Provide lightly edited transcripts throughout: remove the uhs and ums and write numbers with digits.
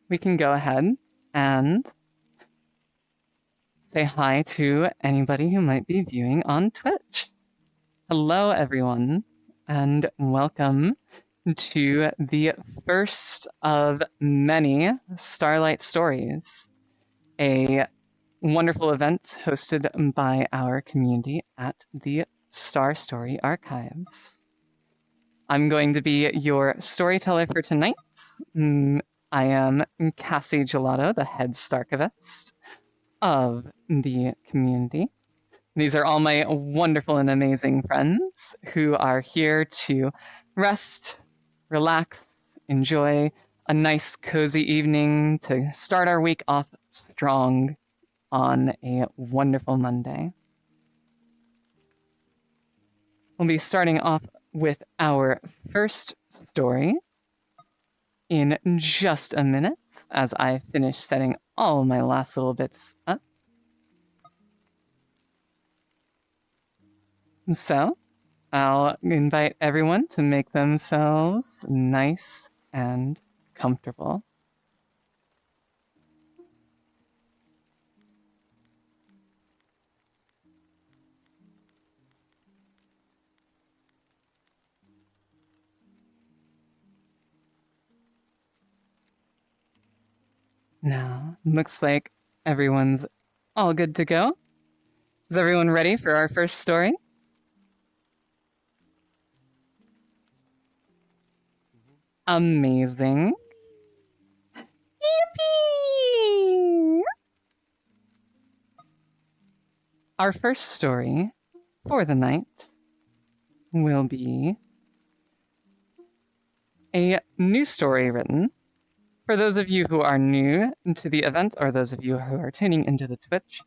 we can go ahead and say hi to anybody who might be viewing on Twitch. Hello, everyone, and welcome to the first of many Starlight Stories, a wonderful event hosted by our community at the Star Story Archives. I'm going to be your storyteller for tonight. I am Cassie Gelato, the head Starkivist of the community. These are all my wonderful and amazing friends who are here to rest, relax, enjoy a nice, cozy evening to start our week off strong on a wonderful Monday. We'll be starting off with our first story in just a minute as I finish setting all my last little bits up. So, I'll invite everyone to make themselves nice and comfortable. Now, looks like everyone's all good to go. Is everyone ready for our first story? Amazing. Yippee! Our first story for the night will be a new story written. For those of you who are new to the event, or those of you who are tuning into the Twitch,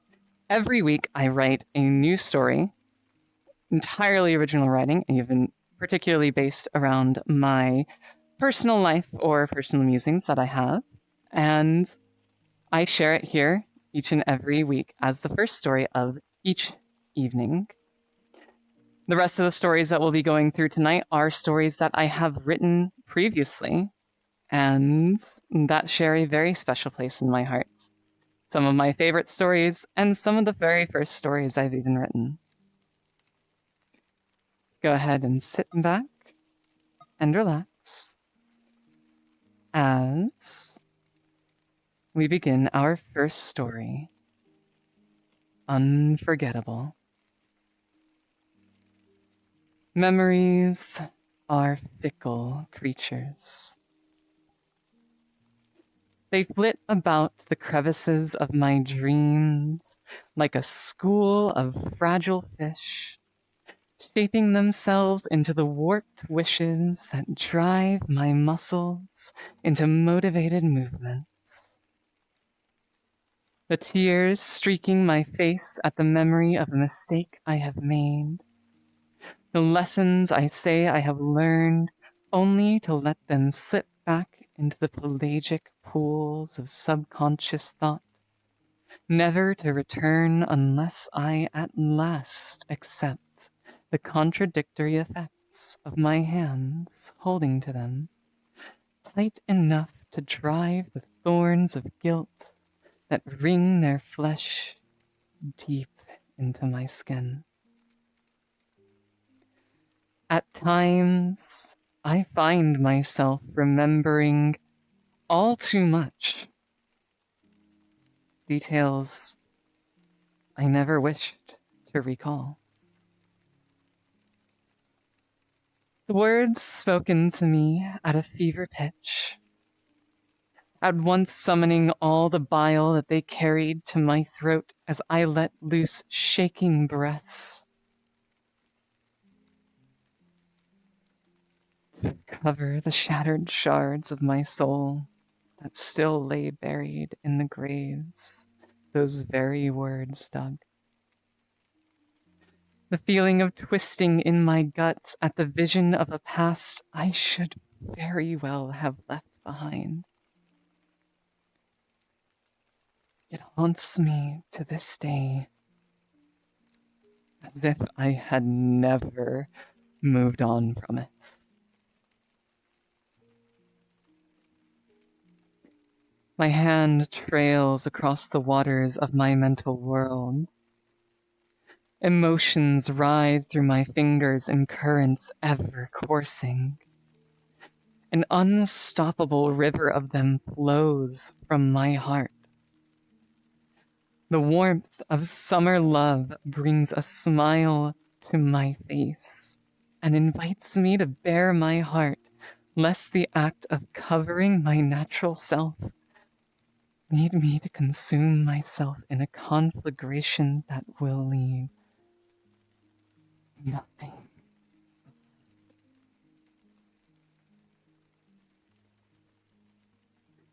every week I write a new story, entirely original writing, even particularly based around my personal life or personal musings that I have, and I share it here each and every week as the first story of each evening. The rest of the stories that we'll be going through tonight are stories that I have written previously, and that share a very special place in my heart. Some of my favorite stories, and some of the very first stories I've even written. Go ahead and sit back and relax as we begin our first story, Unforgettable. Memories are fickle creatures. They flit about the crevices of my dreams like a school of fragile fish, shaping themselves into the warped wishes that drive my muscles into motivated movements. The tears streaking my face at the memory of a mistake I have made. The lessons I say I have learned only to let them slip back into the pelagic pools of subconscious thought, never to return unless I at last accept the contradictory effects of my hands holding to them, tight enough to drive the thorns of guilt that wring their flesh deep into my skin. At times, I find myself remembering all too much. Details I never wished to recall. The words spoken to me at a fever pitch, at once summoning all the bile that they carried to my throat as I let loose shaking breaths. To cover the shattered shards of my soul that still lay buried in the graves those very words dug. The feeling of twisting in my guts at the vision of a past I should very well have left behind. It haunts me to this day, as if I had never moved on from it. My hand trails across the waters of my mental world. Emotions ride through my fingers in currents ever coursing. An unstoppable river of them flows from my heart. The warmth of summer love brings a smile to my face and invites me to bare my heart, lest the act of covering my natural self lead me to consume myself in a conflagration that will leave nothing.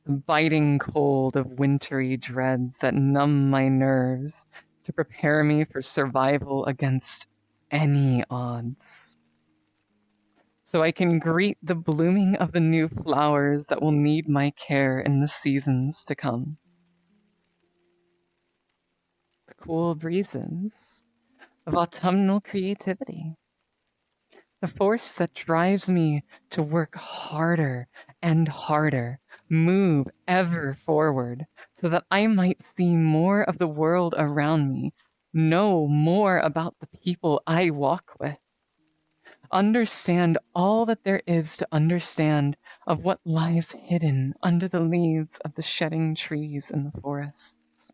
The biting cold of wintry dreads that numb my nerves to prepare me for survival against any odds. So I can greet the blooming of the new flowers that will need my care in the seasons to come. The cool breezes of autumnal creativity. The force that drives me to work harder and harder, move ever forward, so that I might see more of the world around me, know more about the people I walk with, understand all that there is to understand of what lies hidden under the leaves of the shedding trees in the forests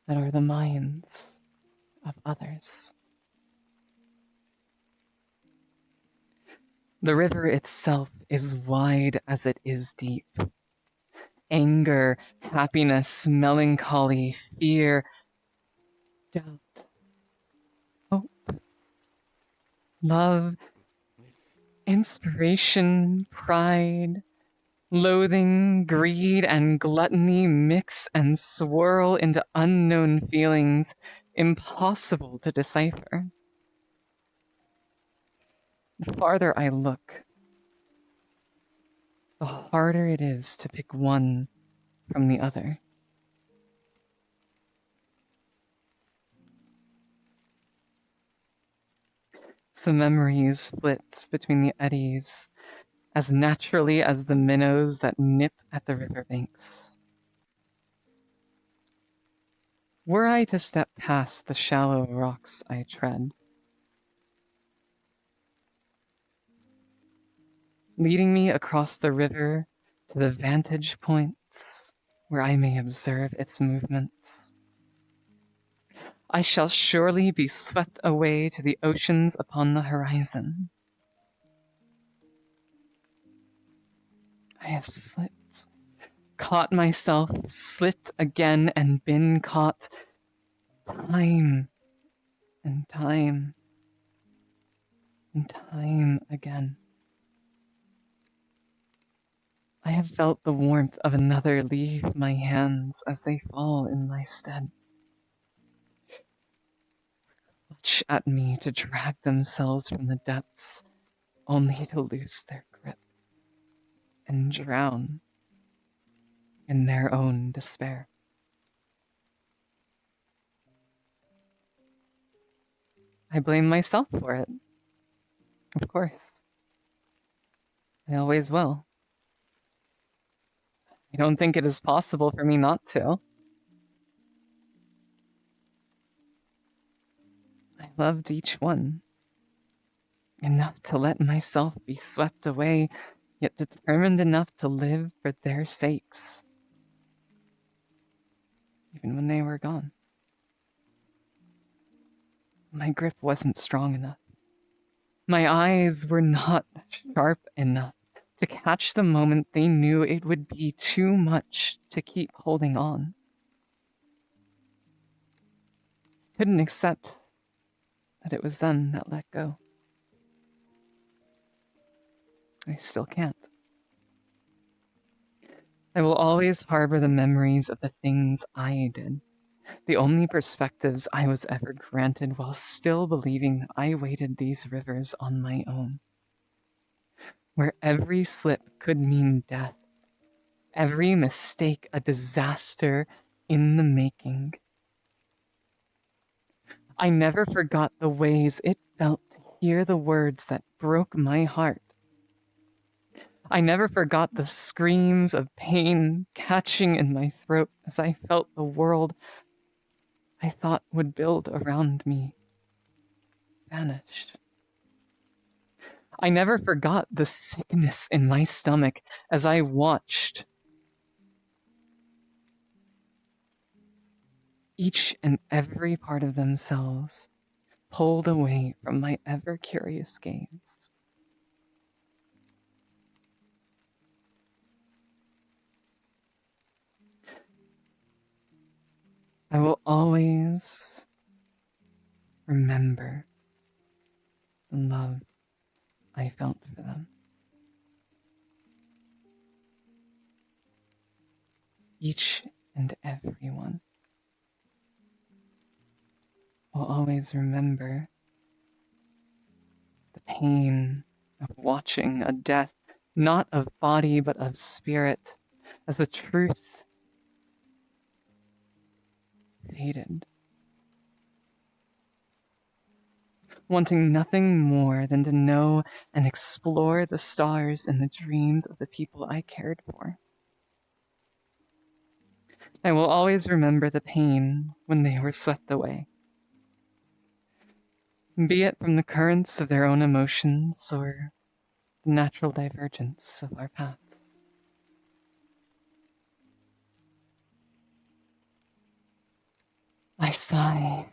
that are the minds of others. The river itself is wide as it is deep. Anger, happiness, melancholy, fear, doubt, hope, love, inspiration, pride, loathing, greed, and gluttony mix and swirl into unknown feelings impossible to decipher. The farther I look, the harder it is to pick one from the other. As the memories flits between the eddies, as naturally as the minnows that nip at the riverbanks. Were I to step past the shallow rocks I tread, leading me across the river to the vantage points where I may observe its movements, I shall surely be swept away to the oceans upon the horizon. I have slipped, caught myself, slipped again, and been caught time and time and time again. I have felt the warmth of another leave my hands as they fall in my stead, clutch at me to drag themselves from the depths, only to loose their grip and drown in their own despair. I blame myself for it. Of course. I always will. I don't think it is possible for me not to. I loved each one, enough to let myself be swept away, yet determined enough to live for their sakes, even when they were gone. My grip wasn't strong enough. My eyes were not sharp enough to catch the moment they knew it would be too much to keep holding on. Couldn't accept that it was them that let go. I still can't. I will always harbor the memories of the things I did, the only perspectives I was ever granted, while still believing that I waded these rivers on my own, where every slip could mean death, every mistake a disaster in the making. I never forgot the ways it felt to hear the words that broke my heart, I never forgot the screams of pain catching in my throat as I felt the world I thought would build around me vanish. I never forgot the sickness in my stomach as I watched each and every part of themselves pulled away from my ever-curious gaze. I will always remember the love I felt for them. Each and every one will always remember the pain of watching a death, not of body but of spirit, as the truth faded, wanting nothing more than to know and explore the stars and the dreams of the people I cared for. I will always remember the pain when they were swept away, be it from the currents of their own emotions or the natural divergence of our paths. I sigh,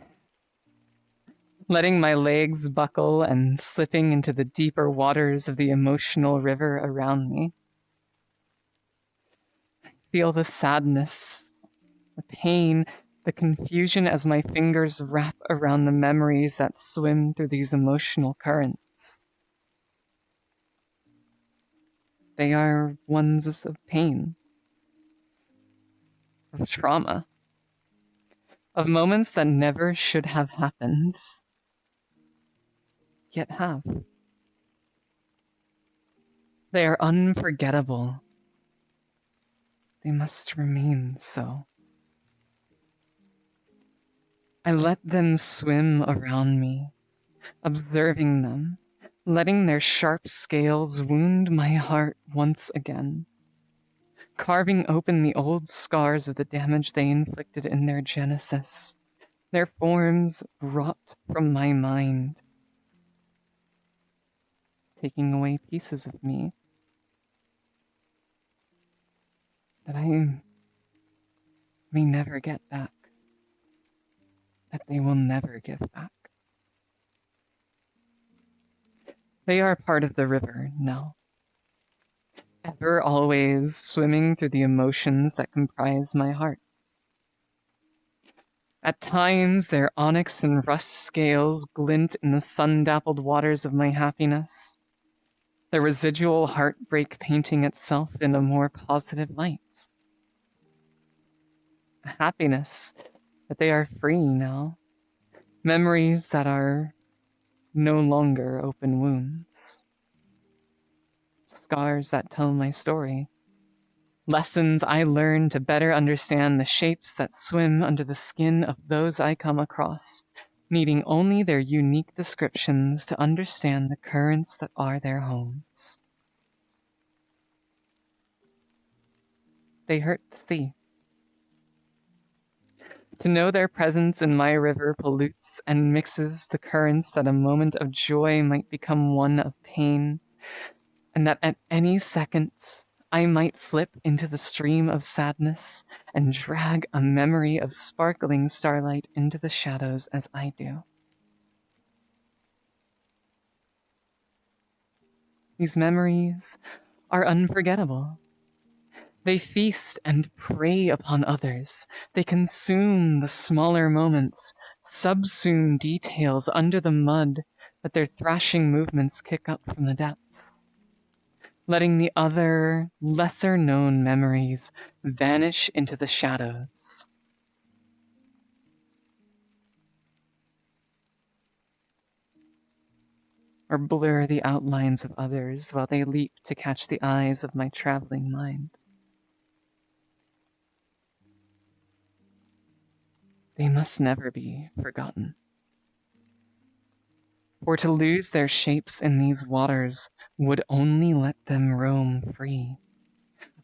letting my legs buckle and slipping into the deeper waters of the emotional river around me. Feel the sadness, the pain, the confusion as my fingers wrap around the memories that swim through these emotional currents. They are ones of pain, of trauma, of moments that never should have happened, yet have. They are unforgettable. They must remain so. I let them swim around me, observing them, letting their sharp scales wound my heart once again, carving open the old scars of the damage they inflicted in their genesis, their forms wrought from my mind, taking away pieces of me that I may never get back, that they will never give back. They are part of the river now, ever always swimming through the emotions that comprise my heart. At times, their onyx and rust scales glint in the sun-dappled waters of my happiness, the residual heartbreak painting itself in a more positive light. A happiness that they are free now, memories that are no longer open wounds, scars that tell my story, lessons I learned to better understand the shapes that swim under the skin of those I come across, needing only their unique descriptions to understand the currents that are their homes. They hurt to see. To know their presence in my river pollutes and mixes the currents that a moment of joy might become one of pain, and that at any second I might slip into the stream of sadness and drag a memory of sparkling starlight into the shadows as I do. These memories are unforgettable. They feast and prey upon others. They consume the smaller moments, subsume details under the mud that their thrashing movements kick up from the depths, letting the other, lesser-known memories vanish into the shadows. Or blur the outlines of others while they leap to catch the eyes of my traveling mind. They must never be forgotten. For to lose their shapes in these waters would only let them roam free,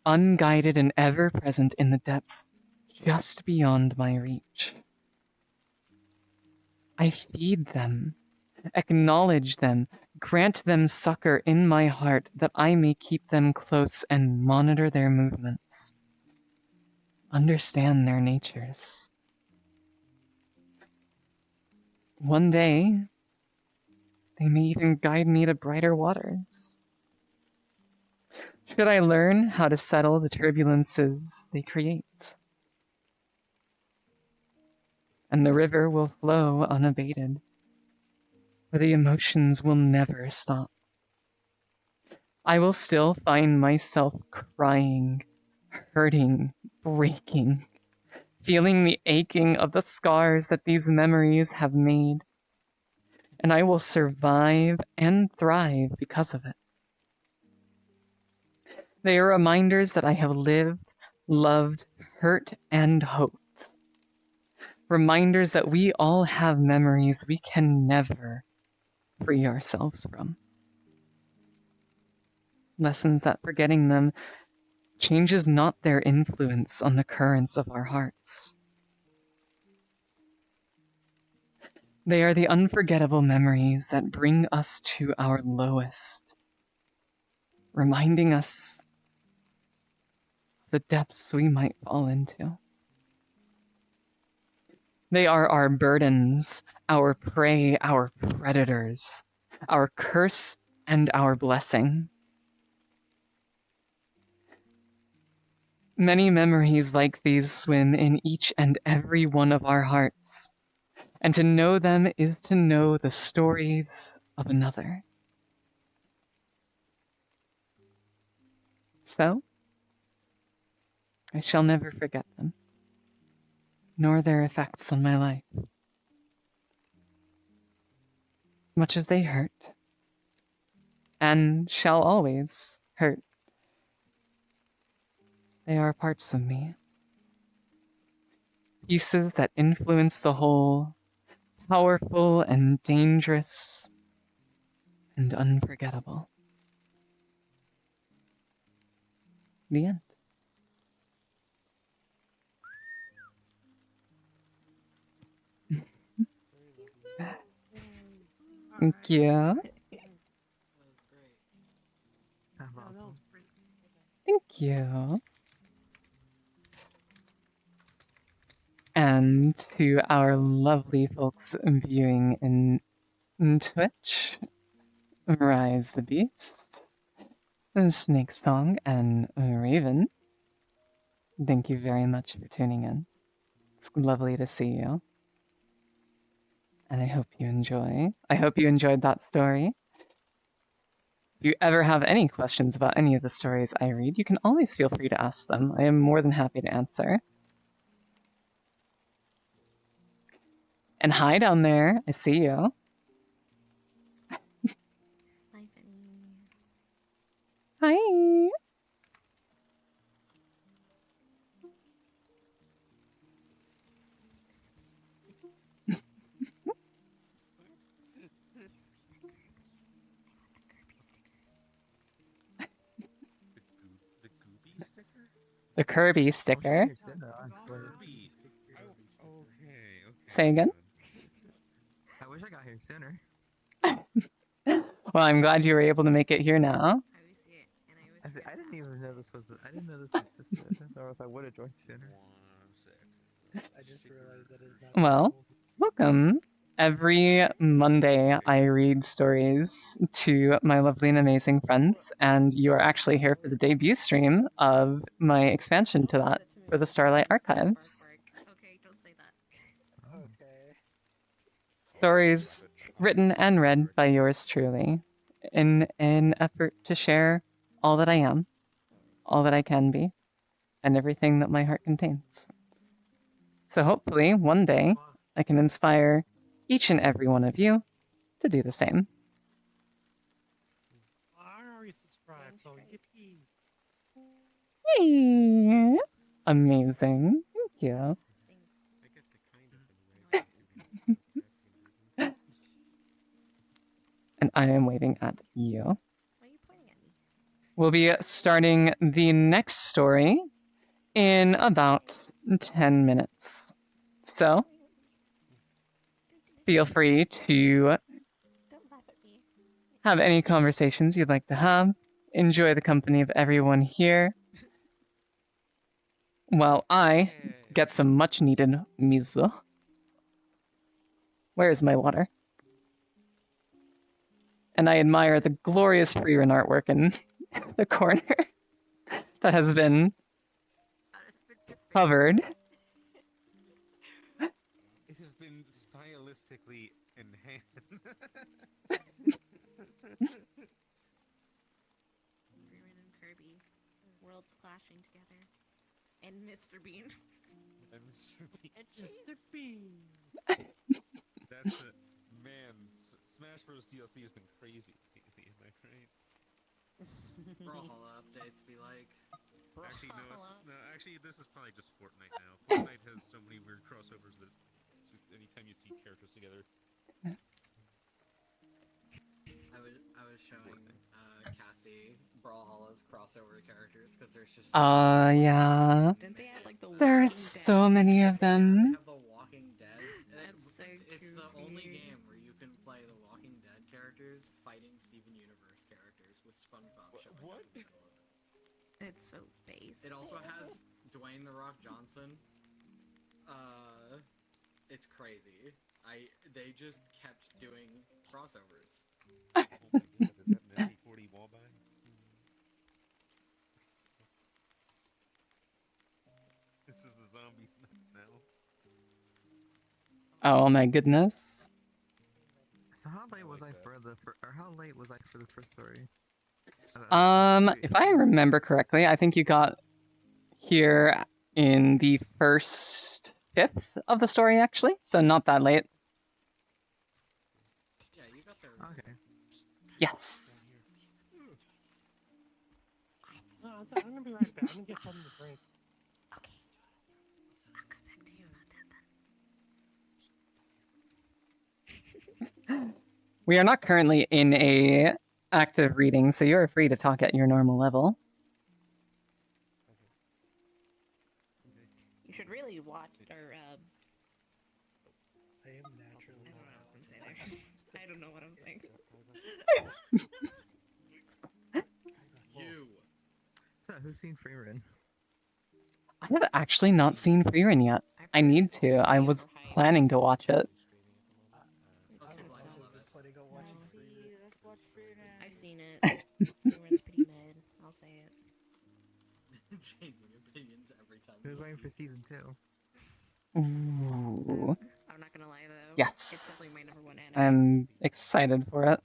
unguided and ever present in the depths just beyond my reach. I feed them, acknowledge them, grant them succor in my heart that I may keep them close and monitor their movements, understand their natures. One day, they may even guide me to brighter waters. Should I learn how to settle the turbulences they create, and the river will flow unabated, for the emotions will never stop. I will still find myself crying, hurting, breaking, feeling the aching of the scars that these memories have made, and I will survive and thrive because of it. They are reminders that I have lived, loved, hurt, and hoped. Reminders that we all have memories we can never free ourselves from. Lessons that forgetting them changes not their influence on the currents of our hearts. They are the unforgettable memories that bring us to our lowest, reminding us of the depths we might fall into. They are our burdens, our prey, our predators, our curse and our blessing. Many memories like these swim in each and every one of our hearts, and to know them is to know the stories of another. So, I shall never forget them, nor their effects on my life. Much as they hurt, and shall always hurt, they are parts of me. Pieces that influence the whole, powerful and dangerous and unforgettable. The end. Thank you. Thank you. And to our lovely folks viewing in Twitch, Rise the Beast, Snake Song, and Raven, thank you very much for tuning in. It's lovely to see you. And I hope you enjoy. I hope you enjoyed that story. If you ever have any questions about any of the stories I read, you can always feel free to ask them. I am more than happy to answer. And hi down there. I see you. Hi, Penny. Hi. The Kirby sticker. Say again? I wish I got here sooner. Well, I'm glad you were able to make it here now. I always see it, and I always I didn't even know this was. I didn't know this existed. Or else I would have joined sooner. I just realized that it's not. Well, welcome. Every Monday, I read stories to my lovely and amazing friends, and you are actually here for the debut stream of my expansion to that for the Starlight Archives. Okay, don't say that. Okay. Stories written and read by yours truly in an effort to share all that I am, all that I can be, and everything that my heart contains. So hopefully, one day, I can inspire each and every one of you to do the same. I already subscribed, so yippee. Yay! Amazing. Thank you. Thanks. And I am waving at you. Why are you pointing at me? We'll be starting the next story in about 10 minutes. So, feel free to Don't laugh at me. have any conversations you'd like to have. Enjoy the company of everyone here. While I get some much needed miso. Where is my water? And I admire the glorious freerun artwork in the corner that has been covered. It has been stylistically enhanced. Freeman and Kirby, worlds clashing together, and Mr. Bean. And Mr. Bean. And Mr. Bean. That's a man. Smash Bros. DLC has been crazy lately, am I right? Brawlhalla updates be like. Actually, no. Actually, this is probably just Fortnite now. Fortnite has so many weird crossovers that it's just anytime you see characters together. I was showing Cassie Brawlhalla's crossover characters because there's just. Yeah. Didn't they have like the There are Walking so Dead? many of They them. have The Walking Dead. That's so It's the only goofy. game where you can play The Walking Dead characters fighting Steven Universe characters with SpongeBob showing What? up in the middle of it. It's so base. It also has Dwayne The Rock Johnson. It's crazy. They just kept doing crossovers. Oh my god, is that an LD40 wallbang? This is the zombies now. Oh my goodness. So how late was I for the first story? If I remember correctly, I think you got here in the first fifth of the story, actually, so not that late. Yeah, you got there. Okay. Yes. No, I'm gonna be right back. I'm gonna get something to drink. Okay. I'll come back to you about that then. We are not currently in a active reading, so you are free to talk at your normal level. You should really watch or I am naturally. I don't know what I was gonna say there. I don't know what I'm saying. You. So who's seen Freerun? I have actually not seen Freerun yet. I need to. I was planning to watch it. I Okay, was well, I also love it. planning on watching Freerun. I've seen it. Freeman's pretty mid. I'll say it. Changing opinions every time. Who's waiting for season 2? Ooh. I'm not gonna lie though. Yes. It's definitely my number one anime. I'm excited for it.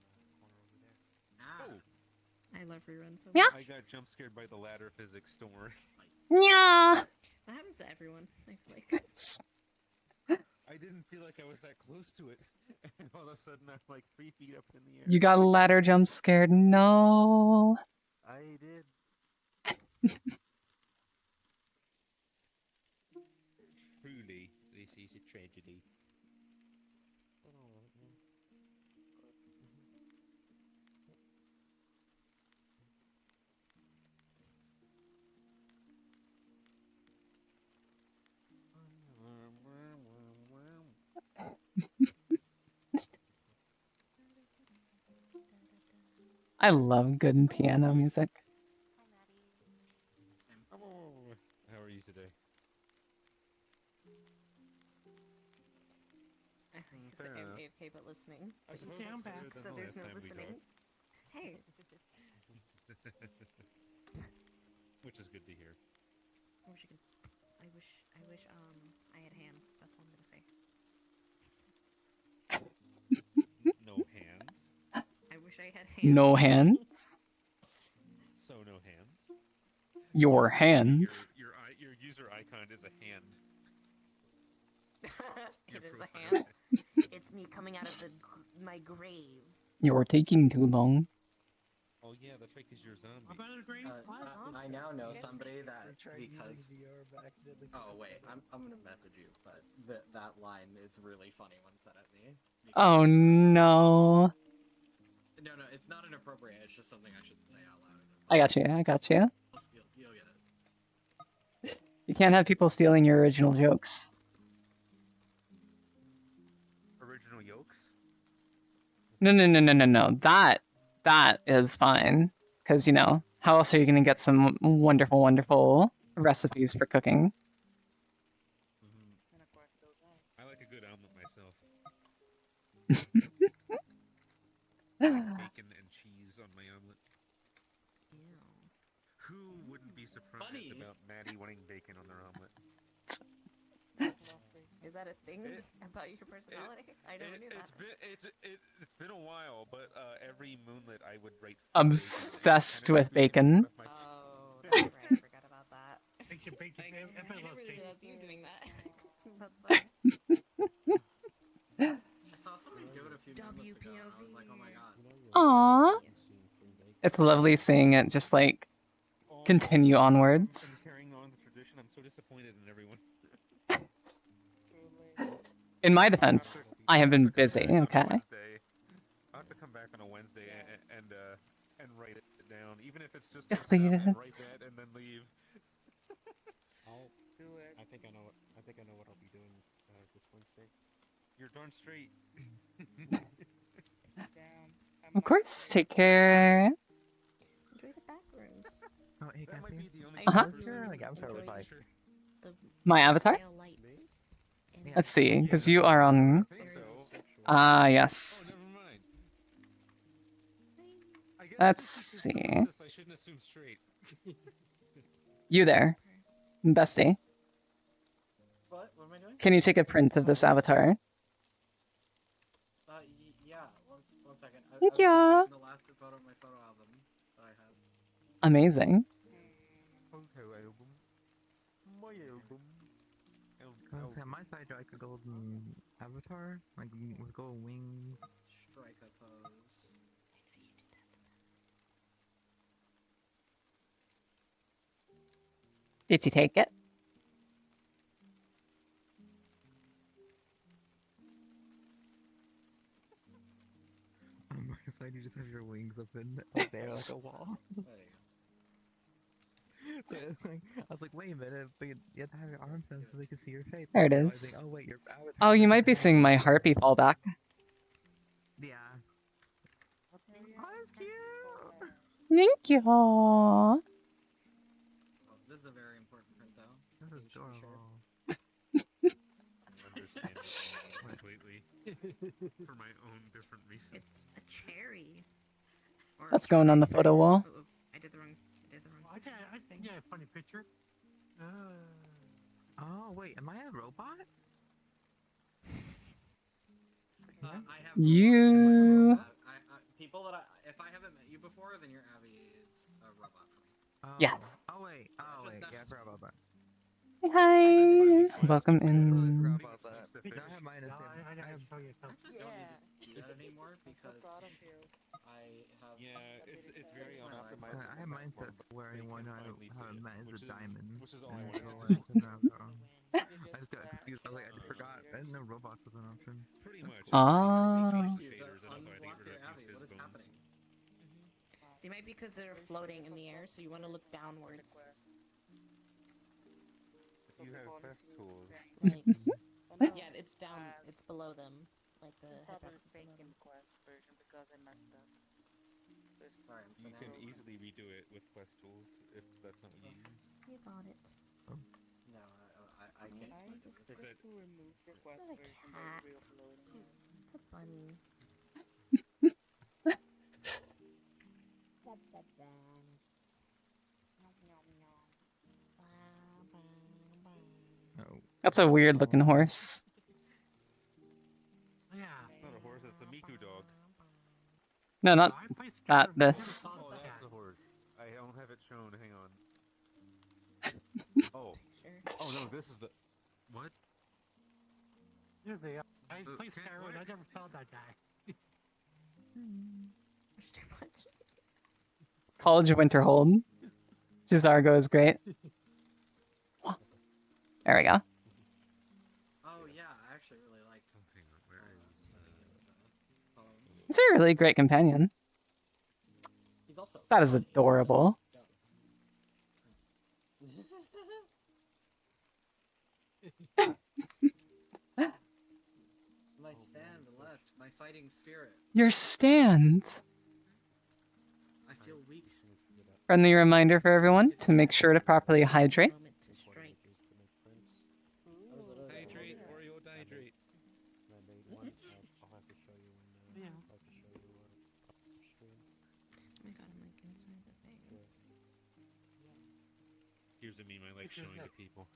Ah, I love reruns so Yeah. much. I got jump scared by the ladder physics store. Yeah. That happens to everyone, I feel like. I didn't feel like I was that close to it, and all of a sudden I'm like 3 feet up in the air. You got a ladder jump scared. No. I did. Truly, this is a tragedy. I love good piano music. How are you today? I think Fair I'm enough. AFK but listening. I suppose Okay, I'm it's better back. than So the there's last no time we listening. Hey, talked. Which is good to hear. I wish you could. I wish I had hands. That's all I'm gonna say. No hands. I wish I had hands. No hands. So no hands. Your hands. Your user icon is a hand. Your It is a profile. hand. It's me coming out of my grave. You're taking too long. Oh yeah, that's right, because you're a zombie. About a great I now know somebody that I tried because. using VR but accidentally. Oh wait, I'm gonna message you, but that line is really funny when said at me. Oh no. inappropriate. It's just something I shouldn't say out loud. I got you. I got you. You'll get it. You can't have people stealing your original jokes. Original yolks? No. That is fine. Because, you know, how else are you going to get some wonderful, wonderful recipes for cooking? I like a good omelet myself. Bacon and cheese on my omelet. Ew. Who wouldn't be surprised Funny. about Maddie wanting bacon on their omelet? Is that a thing about your personality? I never knew that. It's been a while, but every moonlit I would write. Obsessed bacon, and it with makes me think bacon. of my- Oh, that's right. I forgot about that. I didn't really realize you doing that. That's funny. I saw somebody do it a few minutes ago. And I was like, oh my god. Aww. It's lovely seeing it just like continue onwards. Carrying on the tradition, I'm so disappointed in everyone. In my defense, I have been busy, okay? I'll have to come back on a Wednesday and write it down, even if it's just Yes, good stuff, and write please. that and then leave. I'll do it. I think I know what I'll be doing this Wednesday. You're darn straight. Of course, take care. Enjoy the back rooms. Oh, hey, That might Cassie. be the only Uh-huh. person Sure, who's like, I'm sorry, enjoying like- sure. The My avatar? sail lights. And Let's see, because you are on... I think so. Ah, Oh, yes. never mind. I guess Let's since you're so see. insist, I shouldn't assume straight. You there, bestie. What? What am I doing? Can you take a print of this avatar? Yeah. One second. Thank I was ya. taking the last photo of my photo album that I have. Amazing. Photo album. My album. I was saying, my side like a golden avatar, like with golden wings. Strike a pose. Did you take it? On my side, you just have your wings up there like a wall. There you So it's like, I was like, wait a minute, but you have to have your arms down so they can see your face. There it And I was is. like, oh wait, your avatar. Oh, you might be seeing my harpy fallback. Yeah. Oh, that's cute. Thank you. Oh, this is a very important print, though. This is You should be sure. adorable. Understand completely. For my own different reasons. it's a cherry. Or a That's going on the cherry. photo wall. Oh, I did the wrong. I think yeah, funny picture. Oh wait, am I a robot? I have You- people that if I haven't met you before, then your Abby is a robot for me. Oh. Yes. Oh wait. Oh wait. Yeah, I forgot about that. Hi. Welcome I really in. forgot I about think that. it's nice to No, I have mine. No, the same. I I gotta have. show you a couple. I actually don't need to do that anymore because I have. Yeah, it's very It's on not optimized. I have mine set to where They anyone can I finally see haven't it, met is which a is- diamond. which is all I And wanted so to I do. said no, so I just got confused. I was like, I just forgot. I didn't know robots was an option. Pretty That's much. cool. Ah. You to Shaders, and also I think unblock rid your of a Abby. few What is fizz bones. happening? They might be because they're floating in the air, so you want to look downwards. If you have quest tools, Like, yeah, it's down. It's below them. Like the hitbox is below them. Sorry, I'm you finna- can easily redo it with quest tools if that's not what you use. You got it. No, I can't explain it. For that, Not a cat. It's a bunny. Oh. That's a weird looking horse. Yeah. it's not a horse, it's a Miku dog. No, not I play that, Skyrim, I never this. saw Oh, this that's cat. a horse. I don't have it shown. Hang on. Oh, Sure. oh no, this is the. What? Seriously, I play cat- Skyrim, what? I never found that guy. There's too much. College of Winterhold. Gisargo is great. There we go. Oh yeah, I actually really like. Oh, hang on. Where is? poems. It's a really great companion. also That is funny, so adorable. don't- My stand left, my fighting spirit. Your stand. I feel weak. Friendly reminder for everyone to make sure to properly hydrate. Moment to strike. Hydrate, Oreo, hydrate. Yeah. Oh my god, I'm like inside the thing. Here's a meme I like showing to people.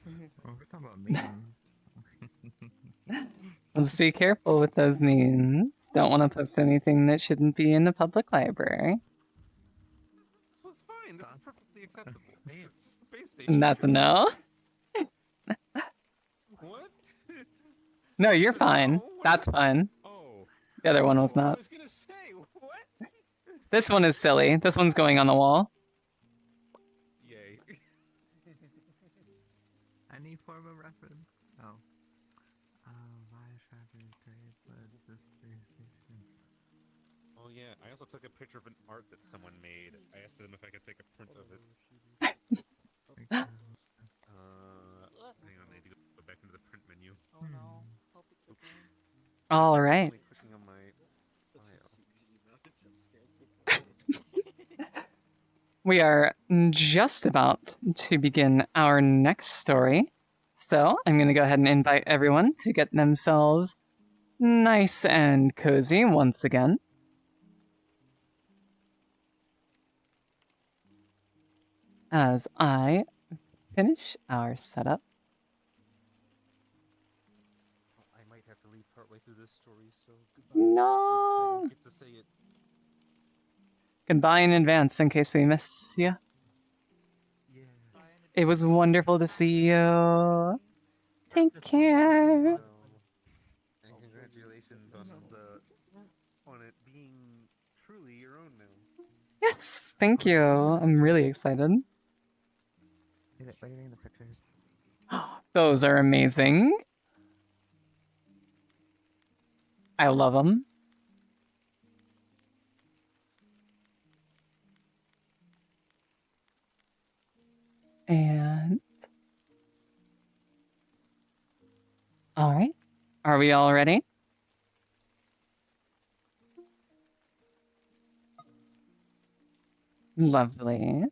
Oh, we're talking about memes. Let's be careful with those memes. Don't want to post anything that shouldn't be in a public library. Well, it's fine. This is That's- perfectly acceptable. Man. It's just a space station. That's a no. What? No, you're fine. That's fine. Oh. The other one was I not. was gonna say, what? This one is silly. This one's going on the wall. Yay. Any form of reference? Oh. Firecrackers, grave blood, space stations. Oh yeah, I also took a picture of an art that someone made. I asked them if I could take a print of it. Hang on, I need to go back into the print menu. Oh no. Hope it's okay. All right. Only clicking on my file. We are just about to begin our next story. So I'm going to go ahead and invite everyone to get themselves nice and cozy once again. As I finish our setup. I might have to leave partway through this story, so goodbye. I No. don't get to say it. Goodbye in advance in case we miss you. Yeah. It was wonderful to see you. Take care. And congratulations on it being truly your own now. Yes, thank you. I'm really excited. What are you doing the pictures? Those are amazing. I love them. And all right, are we all ready? Lovely.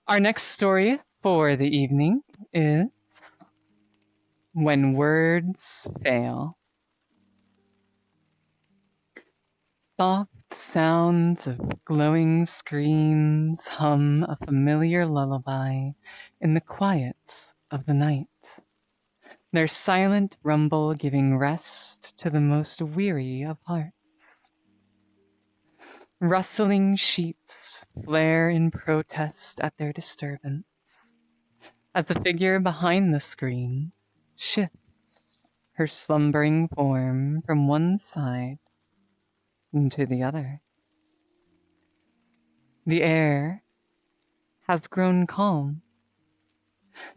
Our next story for the evening is When Words Fail. Soft sounds of glowing screens hum a familiar lullaby in the quiets of the night, their silent rumble giving rest to the most weary of hearts. Rustling sheets flare in protest at their disturbance, as the figure behind the screen shifts her slumbering form from one side to the other. The air has grown calm,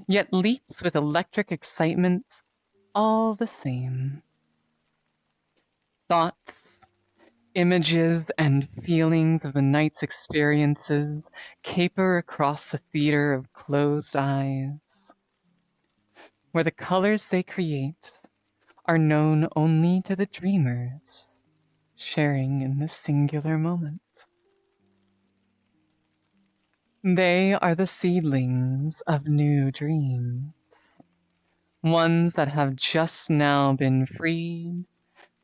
yet leaps with electric excitement all the same. Thoughts, images, and feelings of the night's experiences caper across the theater of closed eyes, where the colors they create are known only to the dreamers, sharing in this singular moment. They are the seedlings of new dreams, ones that have just now been freed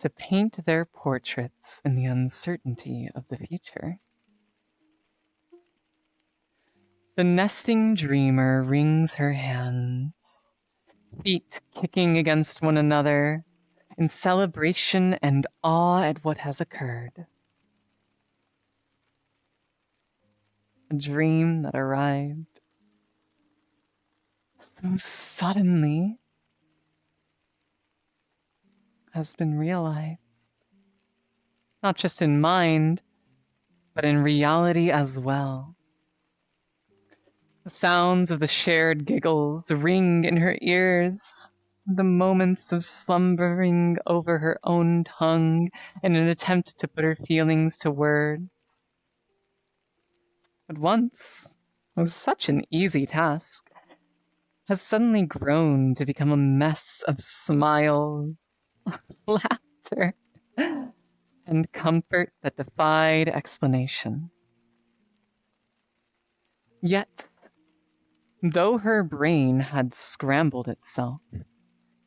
to paint their portraits in the uncertainty of the future. The nesting dreamer wrings her hands, feet kicking against one another in celebration and awe at what has occurred. A dream that arrived so suddenly has been realized, not just in mind, but in reality as well. The sounds of the shared giggles ring in her ears, the moments of slumbering over her own tongue in an attempt to put her feelings to words. But once was such an easy task, has suddenly grown to become a mess of smiles, laughter, and comfort that defied explanation. Yet, though her brain had scrambled itself,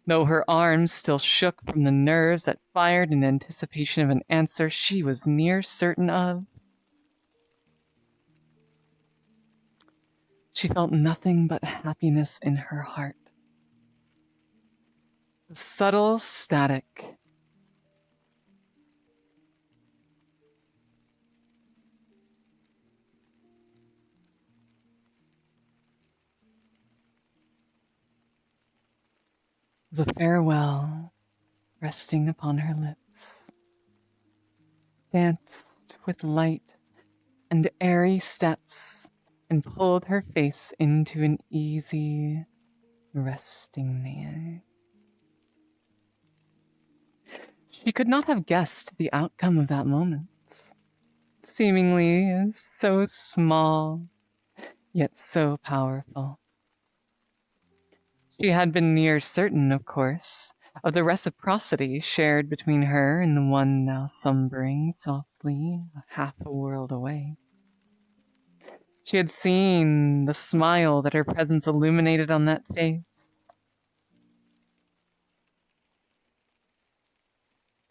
though her arms still shook from the nerves that fired in anticipation of an answer she was near certain of, she felt nothing but happiness in her heart. A subtle static. The farewell resting upon her lips danced with light and airy steps and pulled her face into an easy, resting near. She could not have guessed the outcome of that moment, seemingly so small, yet so powerful. She had been near certain, of course, of the reciprocity shared between her and the one now slumbering softly half a world away. She had seen the smile that her presence illuminated on that face,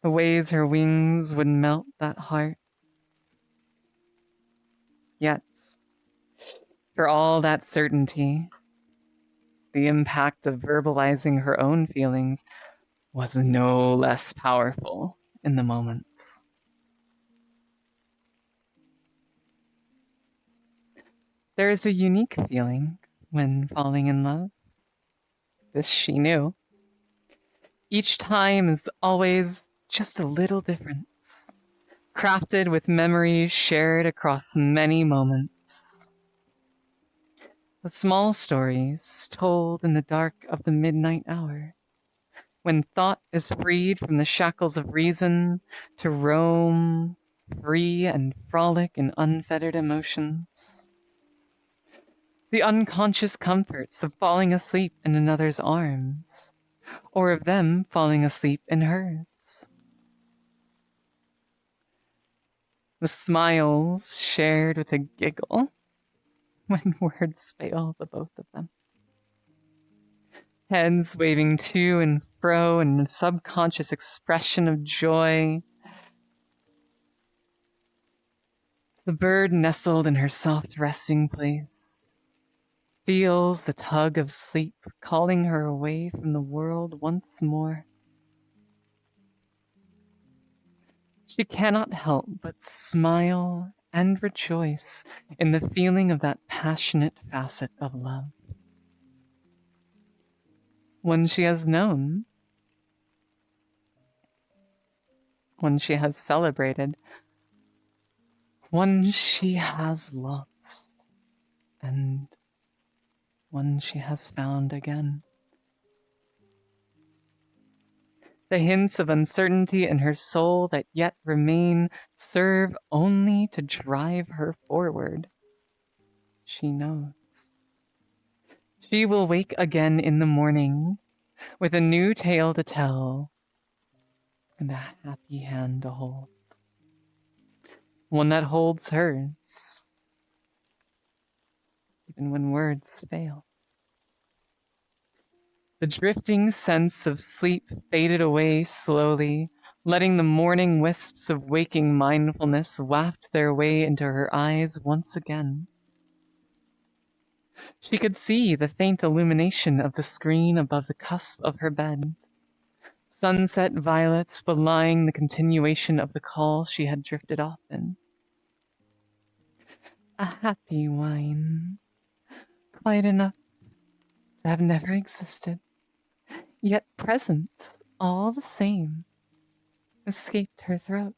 the ways her wings would melt that heart. Yet, for all that certainty, the impact of verbalizing her own feelings was no less powerful in the moments. There is a unique feeling when falling in love. This she knew. Each time is always just a little difference, crafted with memories shared across many moments. The small stories told in the dark of the midnight hour, when thought is freed from the shackles of reason to roam free and frolic in unfettered emotions. The unconscious comforts of falling asleep in another's arms, or of them falling asleep in hers. The smiles shared with a giggle when words fail the both of them. Heads waving to and fro in a subconscious expression of joy. The bird nestled in her soft resting place feels the tug of sleep calling her away from the world once more. She cannot help but smile and rejoice in the feeling of that passionate facet of love. One she has known, one she has celebrated, one she has lost, and one she has found again. The hints of uncertainty in her soul that yet remain serve only to drive her forward. She knows. She will wake again in the morning with a new tale to tell and a happy hand to hold. One that holds hers, even when words fail. The drifting sense of sleep faded away slowly, letting the morning wisps of waking mindfulness waft their way into her eyes once again. She could see the faint illumination of the screen above the cusp of her bed, sunset violets belying the continuation of the call she had drifted off in. A happy wine, quite enough to have never existed, yet present all the same, escaped her throat.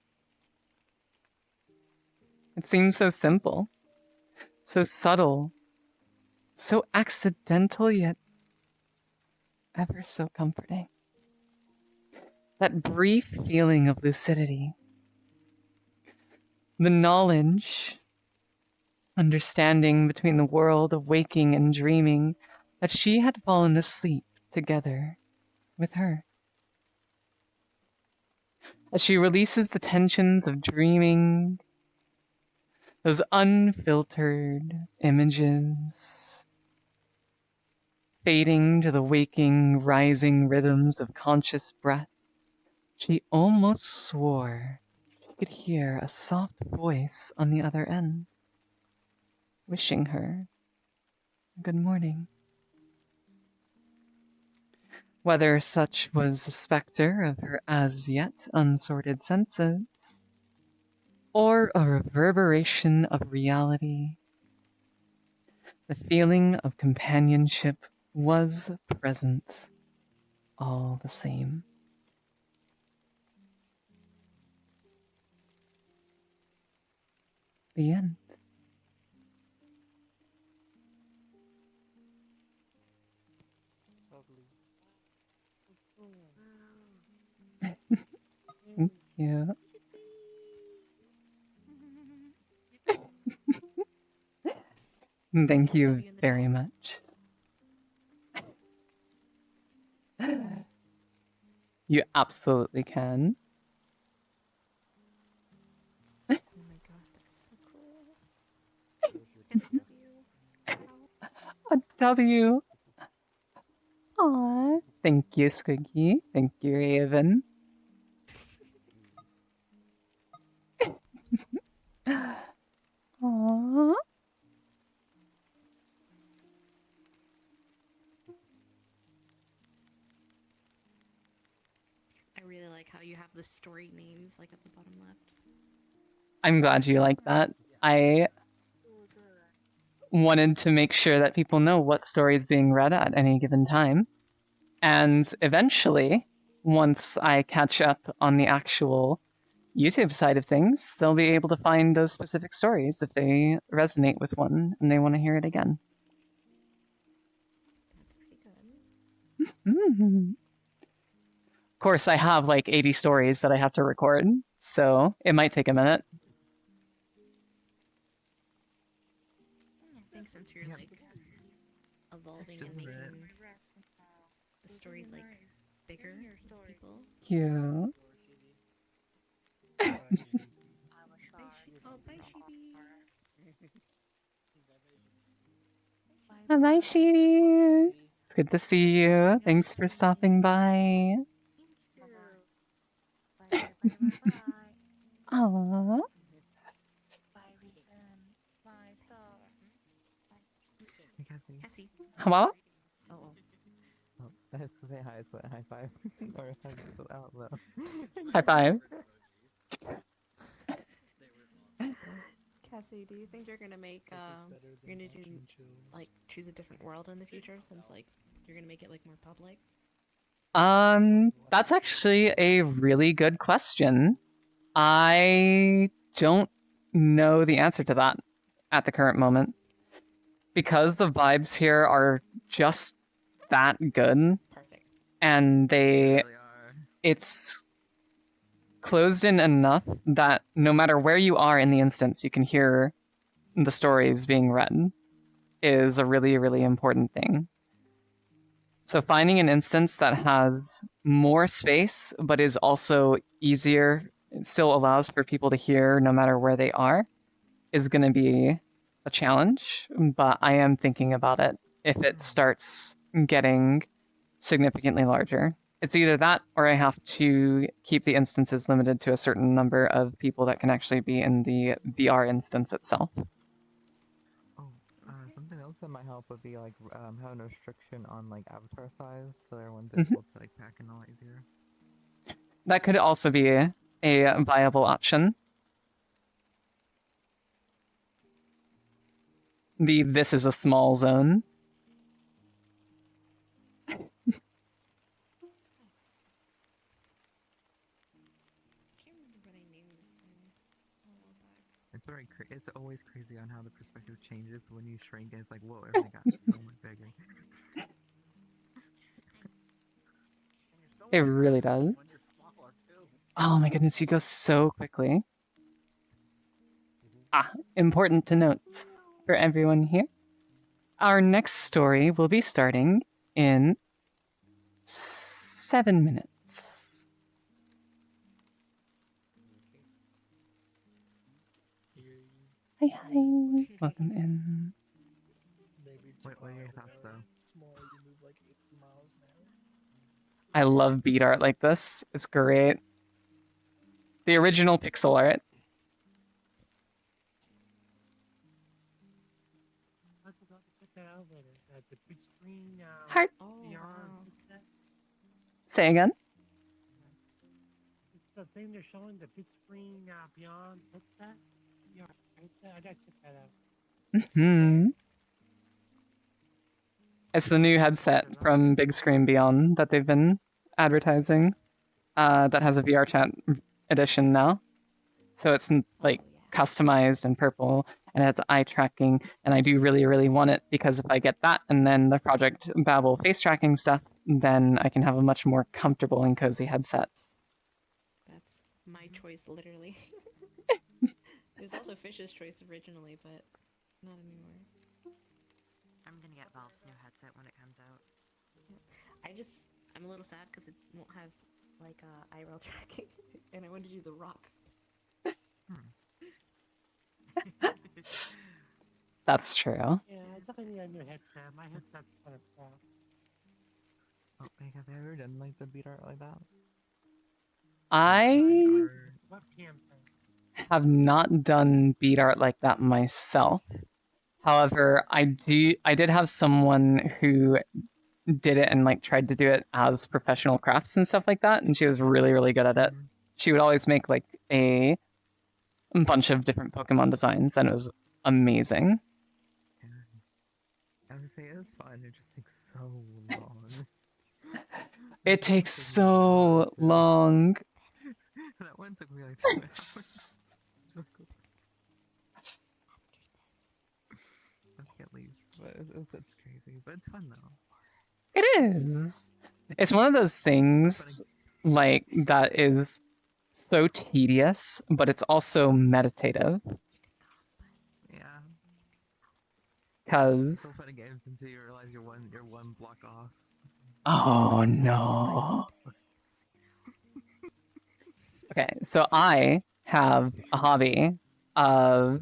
It seemed so simple, so subtle, so accidental, yet ever so comforting. That brief feeling of lucidity. The knowledge, understanding between the world of waking and dreaming, that she had fallen asleep together with her. As she releases the tensions of dreaming, those unfiltered images, fading to the waking, rising rhythms of conscious breath, she almost swore she could hear a soft voice on the other end, wishing her good morning. Whether such was a spectre of her as yet unsorted senses, or a reverberation of reality, the feeling of companionship was present all the same. The end. Yeah. Thank you very much. You absolutely can. Oh my god, that's so cool. Get the W. A W. Aw. Thank you, Squiggy. Thank you, Raven. Aww. I really like how you have the story names like at the bottom left. I'm glad you like that. I wanted to make sure that people know what story is being read at any given time. And eventually, once I catch up on the actual YouTube side of things, they'll be able to find those specific stories if they resonate with one and they want to hear it again. That's pretty good. Mm-hmm. Of course, I have like 80 stories that I have to record, so it might take a minute. I think since you're Yeah. like evolving and Just making read. the stories like bigger with people. Cute. Oh, bye, Shibi. Bye, Sheedy. It's good to see you. Thanks for stopping by. Aww. Hey, Cassie. Cassie. Hello? Oh. Oh, I have to say hi, so high five. Or if I just out loud. High five. Cassie, do you think you're gonna make you're gonna do like choose a different world in the future since like you're gonna make it like more public? That's actually a really good question. I don't know the answer to that at the current moment. Because the vibes here are just that good, Perfect. and Really are. it's closed in enough that no matter where you are in the instance, you can hear the stories being read is a really, really important thing. So finding an instance that has more space, but is also easier, it still allows for people to hear no matter where they are, is going to be a challenge, but I am thinking about it if it starts getting significantly larger. It's either that or I have to keep the instances limited to a certain number of people that can actually be in the VR instance itself. Oh, something else that might help would be like having a restriction on like avatar size, so everyone's able to like pack in a lot easier. That could also be a viable option. This is a small zone. I can't remember what I named this thing a while back. It's alright. It's always crazy on how the perspective changes when you shrink. And it's like, whoa, everything got so much bigger. It really does. When you're smaller too. Oh my goodness, you go so quickly. Important to note for everyone here. Our next story will be starting in 7 minutes. Hi, hi. Welcome in. Wait, what are your thoughts though? I love beat art like this. It's great. The original pixel art. What's about to put that elevator? The big screen. Heart. Oh, Beyond. wow. What's that? Say again. It's the thing they're showing. The big screen. Beyond. What's that? Yeah, I gotta check that out. Hmm. It's the new headset from Big Screen Beyond that they've been advertising. That has a VR chat edition now. So it's like Oh, yeah. customized and purple, and it has eye tracking. And I do really, really want it because if I get that and then the Project Babel face tracking stuff, then I can have a much more comfortable and cozy headset. That's my choice, literally. It was also Fish's choice originally, but not anymore. I'm gonna get Valve's new headset when it comes out. I'm a little sad because it won't have like IRL tracking, and I want to do the rock. That's true. Yeah, I definitely need a new headset. My headset's kind of crap. Oh, because have you ever done like the beat art like that? I Or Webcam thing. have not done beat art like that myself. However, I did have someone who did it and like tried to do it as professional crafts and stuff like that, and she was really, really good at it. She would always make like a bunch of different Pokemon designs, and it was amazing. I would say it's fun. It just takes so long. It takes so long. That one took me like 2 hours. I think at least, but it's crazy. But it's fun though. It is. It's one of those things like that is so tedious, but it's also meditative. Yeah. Cause So fun games until you realize you're one block off. oh no. Okay, so I have a hobby of,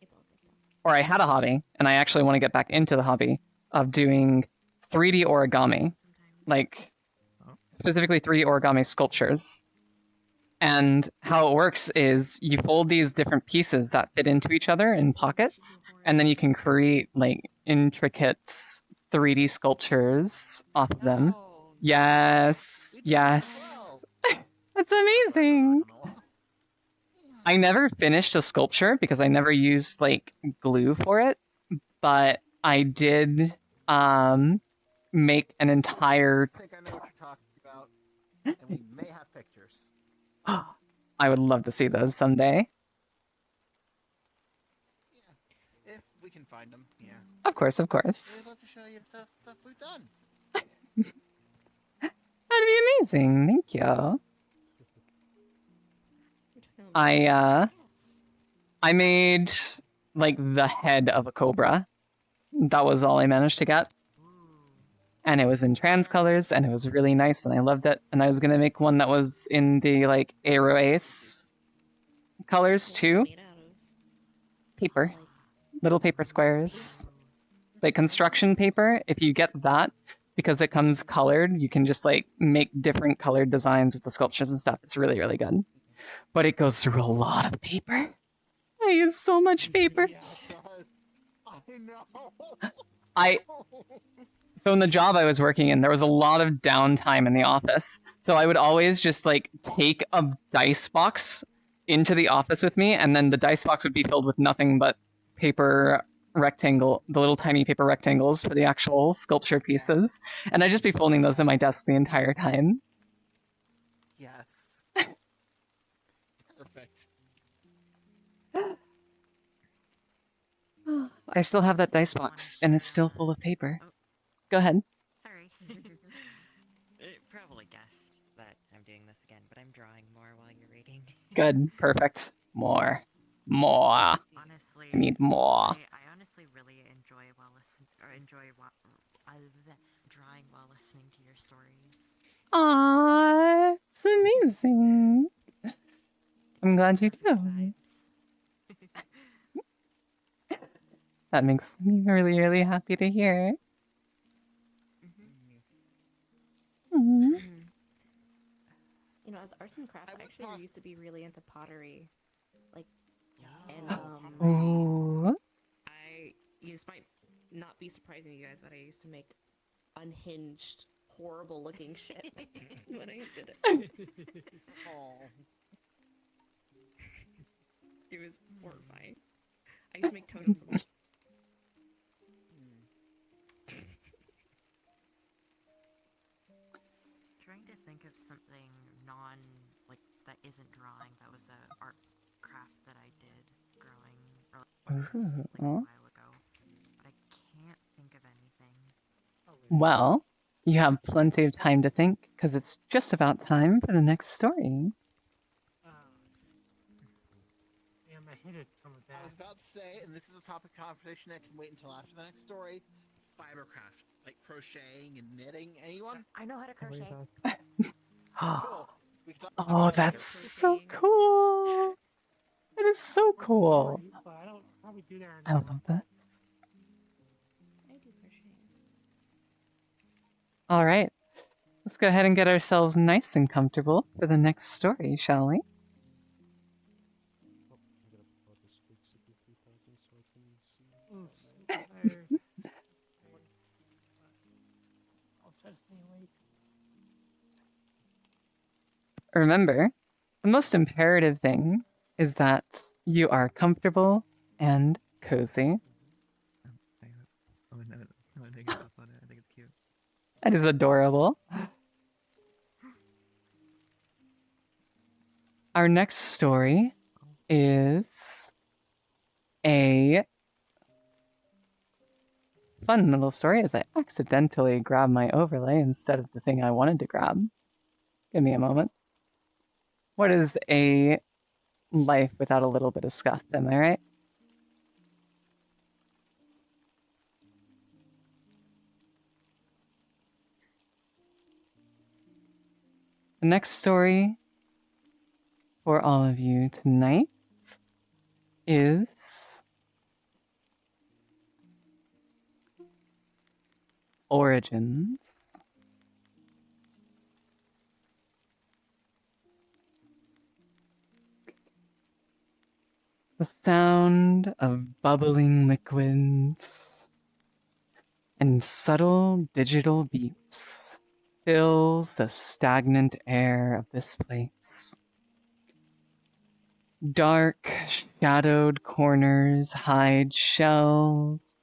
It's all good though. or I had a hobby, and I actually want to get back into the hobby of doing 3D origami, like specifically 3D origami sculptures. And how it works is you fold these different pieces that fit into each other in pockets, and then you can create like intricate 3D sculptures off of them. No, Yes, we did yes. well. That's amazing. I never finished a sculpture because I never used like glue for it, but I did make an entire I think I know what you're talking about, and we may have pictures. I would love to see those someday. Yeah, if we can find them. Yeah. Of course, of We'd course. love to show you the stuff we've done. That'd be amazing. Thank you. You're talking about I made like the head of a cobra. That was all I managed to get. And it was in trans colors, and it was really nice, and I loved it. And I was gonna make one that was in the like Aero Ace colors What's it too. made out of? Paper, Like, little paper squares, like construction paper. If you get that, because it comes colored, you can just like make different colored designs with the sculptures and stuff. It's really, really good. But it goes through a lot of paper. I use so much paper. Yeah, it does. I know. So in the job I was working in, there was a lot of downtime in the office. So I would always just like take a dice box into the office with me, and then the dice box would be filled with nothing but paper rectangle, the little tiny paper rectangles for the actual sculpture pieces. And I'd just be folding those in my desk the entire time. Yes. Perfect. I still have that dice box, and it's still full of paper. Go ahead. Sorry. Probably guessed. again, but I'm drawing more while you're reading. Good. Perfect. More. More. Honestly, I need more. I honestly really enjoy drawing while listening to your stories. Aww, it's amazing. I'm glad you Perfect do. vibes. That makes me really, really happy to hear. Mhm. You know, as arts and crafts, I actually used to be really into pottery. Like, and Ooh. this might not be surprising to you guys, but I used to make unhinged, horrible looking shit when I did it. It was horrifying. I used to make totems a lot. Trying to think of something that isn't drawing. That was a art craft that I did growing or a while ago, but I can't think of anything. Well, you have plenty of time to think, because it's just about time for the next story. Yeah, my head is coming back. I was about to say, and this is a topic of conversation that can wait until after the next story. Fibercraft, like crocheting and knitting. Anyone? I know how to crochet. Cool. We can talk about Oh, that that's so Crocheting. cool. That is so cool. Sorry, but I don't probably do that. I love this. I do crocheting. All right. Let's go ahead and get ourselves nice and comfortable for the next story, shall we? Oh, I'm gonna put this big city 3000 so I can see. Oops. I'll try to stay awake. Remember, the most imperative thing is that you are comfortable and cozy. Oh, no, I think it's on it. I think it's cute. That is adorable. Our next story is a fun little story as I accidentally grabbed my overlay instead of the thing I wanted to grab. Give me a moment. What is a life without a little bit of scuff, am I right? The next story for all of you tonight is Origins. The sound of bubbling liquids and subtle digital beeps fills the stagnant air of this place. Dark, shadowed corners hide shelves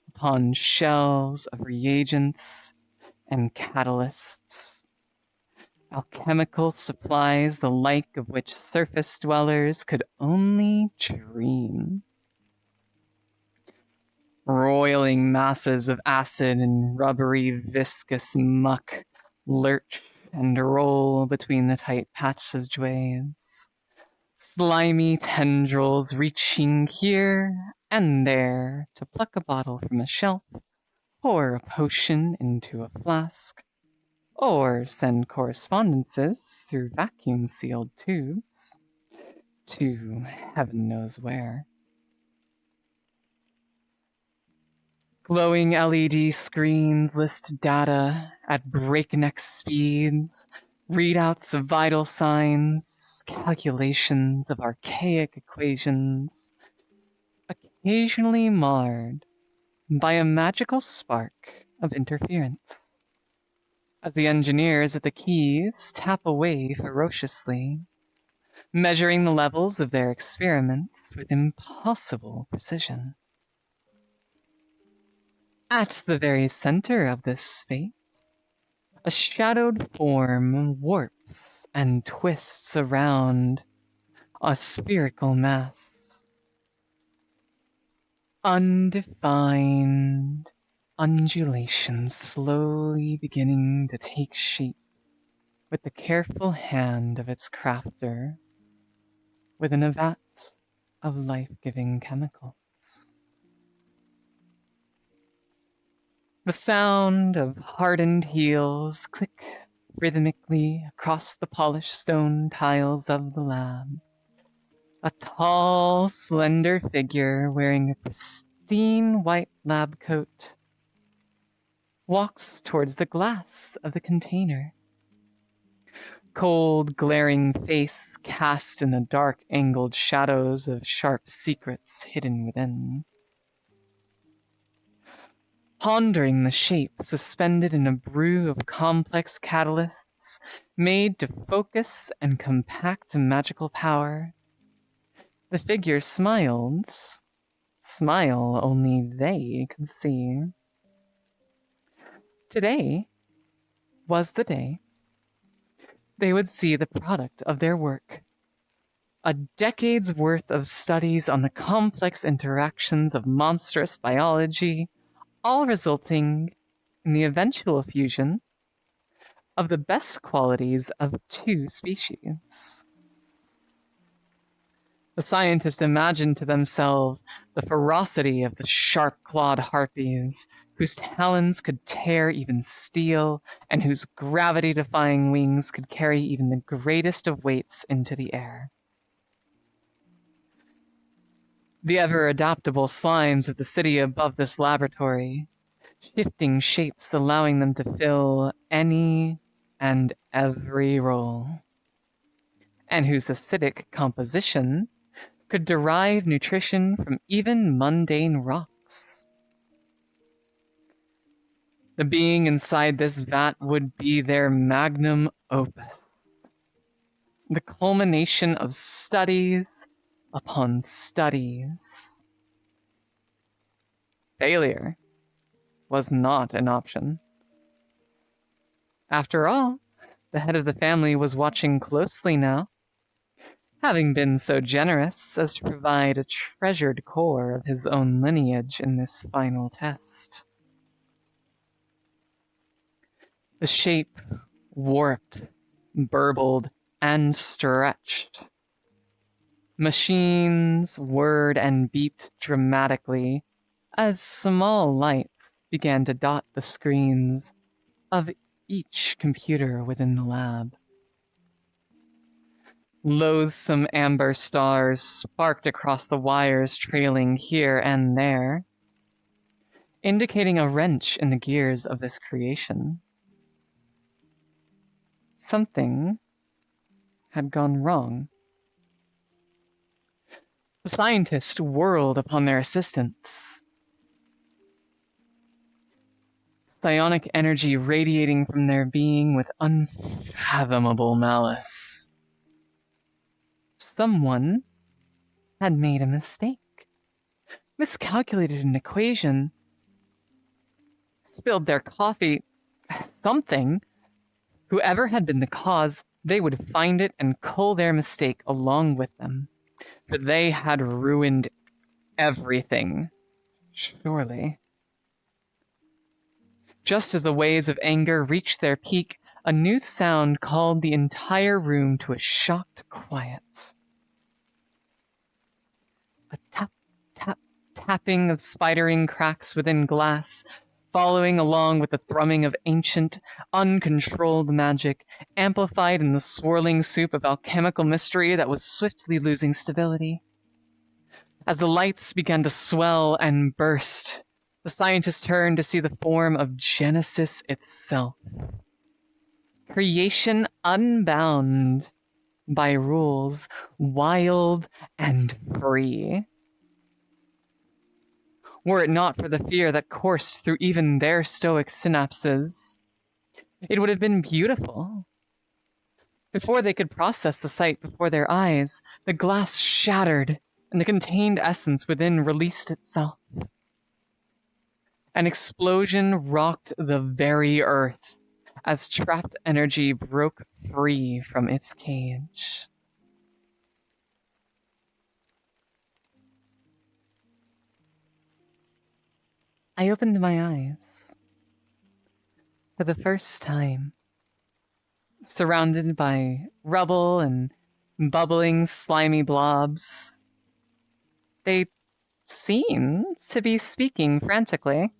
upon shelves of reagents and catalysts. Alchemical supplies the like of which surface dwellers could only dream. Roiling masses of acid and rubbery viscous muck lurch and roll between the tight passageways. Slimy tendrils reaching here and there to pluck a bottle from a shelf, pour a potion into a flask, or send correspondences through vacuum-sealed tubes to heaven knows where. Glowing LED screens list data at breakneck speeds, readouts of vital signs, calculations of archaic equations, occasionally marred by a magical spark of interference. As the engineers at the keys tap away ferociously, measuring the levels of their experiments with impossible precision. At the very center of this space, a shadowed form warps and twists around a spherical mass. Undefined undulations slowly beginning to take shape with the careful hand of its crafter within a vat of life-giving chemicals. The sound of hardened heels click rhythmically across the polished stone tiles of the lab. A tall, slender figure wearing a pristine white lab coat walks towards the glass of the container. Cold, glaring face cast in the dark, angled shadows of sharp secrets hidden within. Pondering the shape suspended in a brew of complex catalysts made to focus and compact magical power, the figure smiled. Smile only they could see. Today was the day they would see the product of their work. A decade's worth of studies on the complex interactions of monstrous biology, all resulting in the eventual fusion of the best qualities of two species. The scientists imagined to themselves the ferocity of the sharp-clawed harpies, whose talons could tear even steel, and whose gravity-defying wings could carry even the greatest of weights into the air. The ever-adaptable slimes of the city above this laboratory, shifting shapes allowing them to fill any and every role, and whose acidic composition could derive nutrition from even mundane rocks. The being inside this vat would be their magnum opus, the culmination of studies upon studies. Failure was not an option. After all, the head of the family was watching closely now, having been so generous as to provide a treasured core of his own lineage in this final test. The shape warped, burbled, and stretched. Machines whirred and beeped dramatically as small lights began to dot the screens of each computer within the lab. Loathsome amber stars sparked across the wires trailing here and there, indicating a wrench in the gears of this creation. Something had gone wrong. The scientists whirled upon their assistants, psionic energy radiating from their being with unfathomable malice. Someone had made a mistake, miscalculated an equation, spilled their coffee, something. Whoever had been the cause, they would find it and cull their mistake along with them, for they had ruined everything. Surely. Just as the waves of anger reached their peak, a new sound called the entire room to a shocked quiet. A tap, tap, tapping of spidering cracks within glass, following along with the thrumming of ancient, uncontrolled magic, amplified in the swirling soup of alchemical mystery that was swiftly losing stability. As the lights began to swell and burst, the scientists turned to see the form of Genesis itself. Creation unbound by rules, wild and free. Were it not for the fear that coursed through even their stoic synapses, it would have been beautiful. Before they could process the sight before their eyes, the glass shattered and the contained essence within released itself. An explosion rocked the very earth as trapped energy broke free from its cage. I opened my eyes. For the first time, surrounded by rubble and bubbling, slimy blobs. They seemed to be speaking frantically,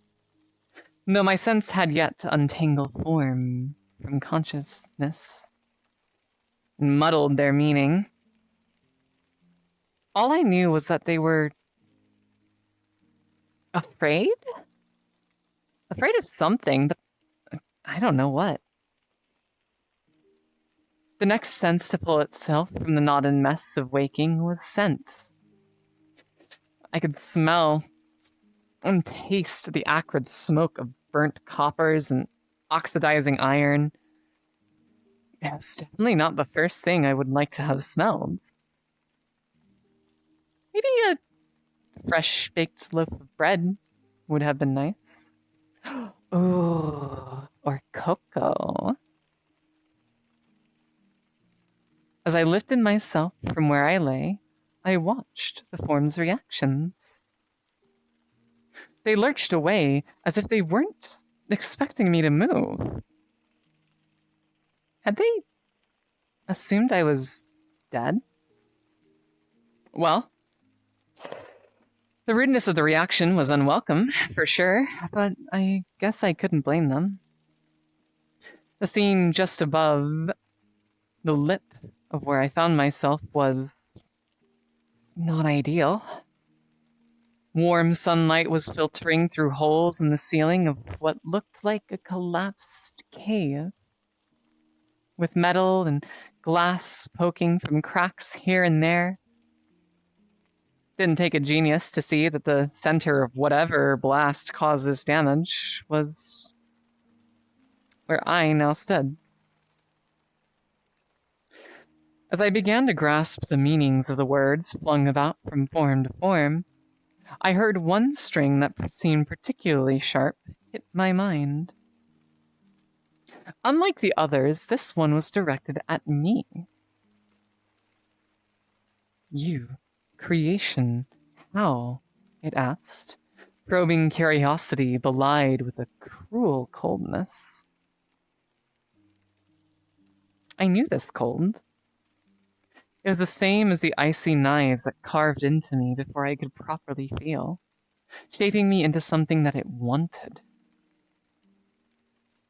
though my sense had yet to untangle form from consciousness and muddled their meaning. All I knew was that they were afraid? Afraid of something, but I don't know what. The next sense to pull itself from the knot and mess of waking was scent. I could smell and taste the acrid smoke of burnt coppers and oxidizing iron. It's definitely not the first thing I would like to have smelled. Maybe a fresh baked loaf of bread would have been nice. Ooh, or cocoa. As I lifted myself from where I lay, I watched the form's reactions. They lurched away as if they weren't expecting me to move. Had they assumed I was dead? Well, the rudeness of the reaction was unwelcome, for sure, but I guess I couldn't blame them. The scene just above the lip of where I found myself was not ideal. Warm sunlight was filtering through holes in the ceiling of what looked like a collapsed cave, with metal and glass poking from cracks here and there. Didn't take a genius to see that the center of whatever blast caused this damage was where I now stood. As I began to grasp the meanings of the words flung about from form to form, I heard one string that seemed particularly sharp hit my mind. Unlike the others, this one was directed at me. You, creation, how? It asked, probing curiosity belied with a cruel coldness. I knew this cold. It was the same as the icy knives that carved into me before I could properly feel, shaping me into something that it wanted.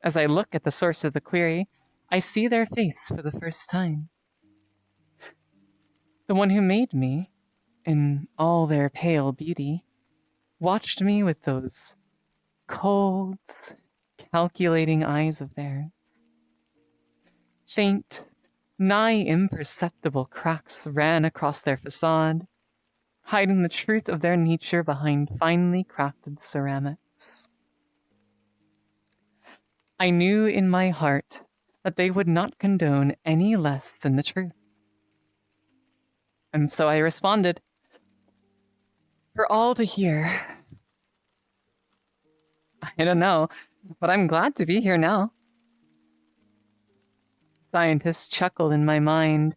As I look at the source of the query, I see their face for the first time. The one who made me, in all their pale beauty, watched me with those cold, calculating eyes of theirs. Faint, nigh imperceptible cracks ran across their facade, hiding the truth of their nature behind finely crafted ceramics. I knew in my heart that they would not condone any less than the truth. And so I responded, for all to hear. I don't know, but I'm glad to be here now. Scientists chuckled in my mind,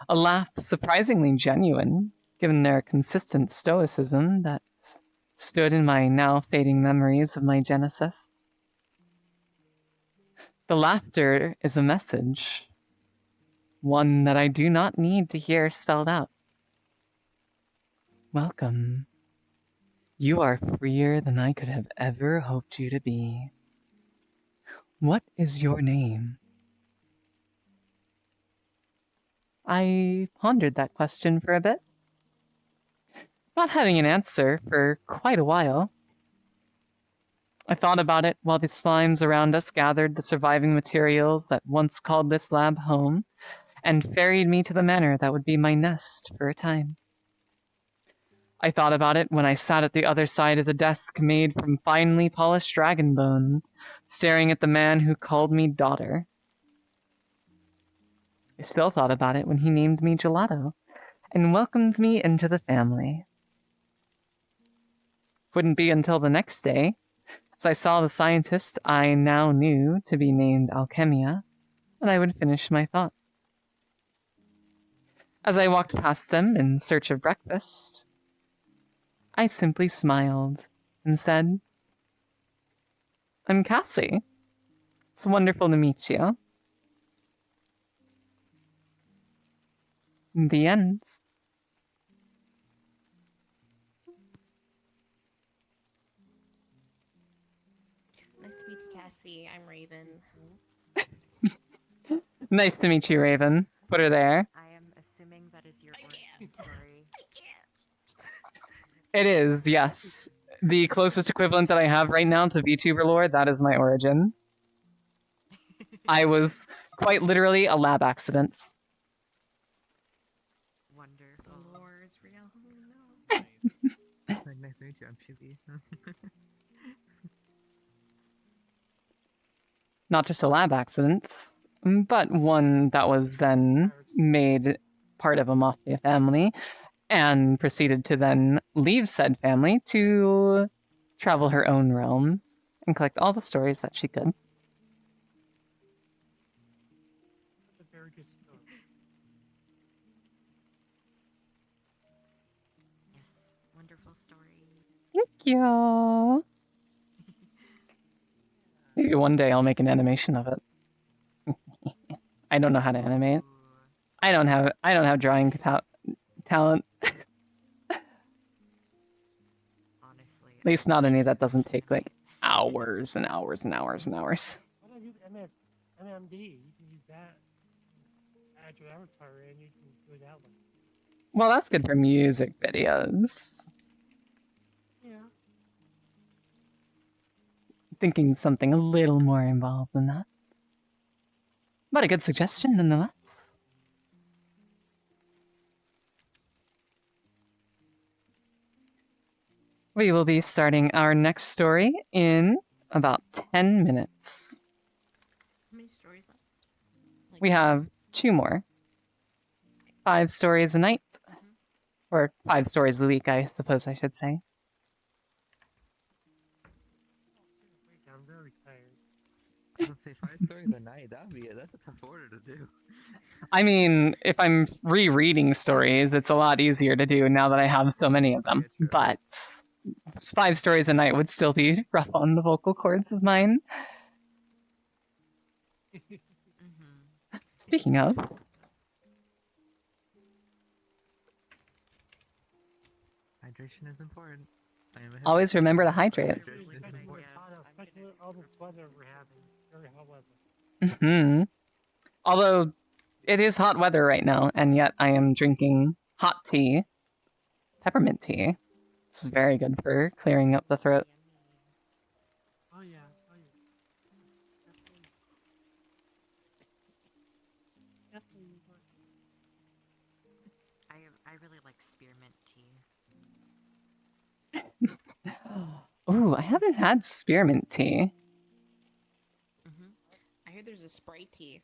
a laugh surprisingly genuine, given their consistent stoicism that stood in my now fading memories of my genesis. The laughter is a message, one that I do not need to hear spelled out. Welcome. You are freer than I could have ever hoped you to be. What is your name? I pondered that question for a bit, not having an answer for quite a while. I thought about it while the slimes around us gathered the surviving materials that once called this lab home and ferried me to the manor that would be my nest for a time. I thought about it when I sat at the other side of the desk made from finely polished dragon bone, staring at the man who called me daughter. I still thought about it when he named me Gelato and welcomed me into the family. Wouldn't be until the next day, as I saw the scientist I now knew to be named Alchemia, that I would finish my thought. As I walked past them in search of breakfast, I simply smiled and said, I'm Cassie. It's wonderful to meet you. The end. Nice to meet you, Cassie. I'm Raven. Nice to meet you, Raven. Put her there. I am assuming that is your I origin can't. story. I can't. It is, yes. The closest equivalent that I have right now to VTuber lore, that is my origin. I was quite literally a lab accident. The Wonderful. lore is real. Oh, no. Like, nice to meet you. I'm Shuby. Not just a lab accident, but one that was then made part of a mafia family and proceeded to then leave said family to travel her own realm and collect all the stories that she could. That's a very good story. Yes, wonderful story. Thank you. Maybe one day I'll make an animation of it. I don't know how to animate. Ooh. I don't have drawing talent. Honestly. At least not any that doesn't take like hours and hours and hours and hours. Why don't you use MMD? You can use that. Add your avatar and you can do it that way. Well, that's good for music videos. Yeah. Thinking something a little more involved than that. But a good suggestion nonetheless. We will be starting our next story in about 10 minutes. How many stories left? Like, We have 2 more. 5 stories a night. Or 5 stories a week, I suppose I should say. I'm very tired. Let's say 5 stories a night. That's a tough order to do. I mean, if I'm rereading stories, it's a lot easier to do now that I have so many of them. Yeah, true. But 5 stories a night would still be rough on the vocal cords of mine. Mm-hmm. Speaking of, Hydration is important. I am a always remember to hydrate. Hydration is Good Especially idea. with important. especially all this weather we're having. Very hot weather. Hmm. Although it is hot weather right now, and yet I am drinking hot tea, peppermint tea. It's very good for clearing up the throat. Oh yeah. Oh yeah. Definitely. Definitely. I really like spearmint tea. Ooh, I haven't had spearmint tea. Mm-hmm. I heard there's a Sprite tea.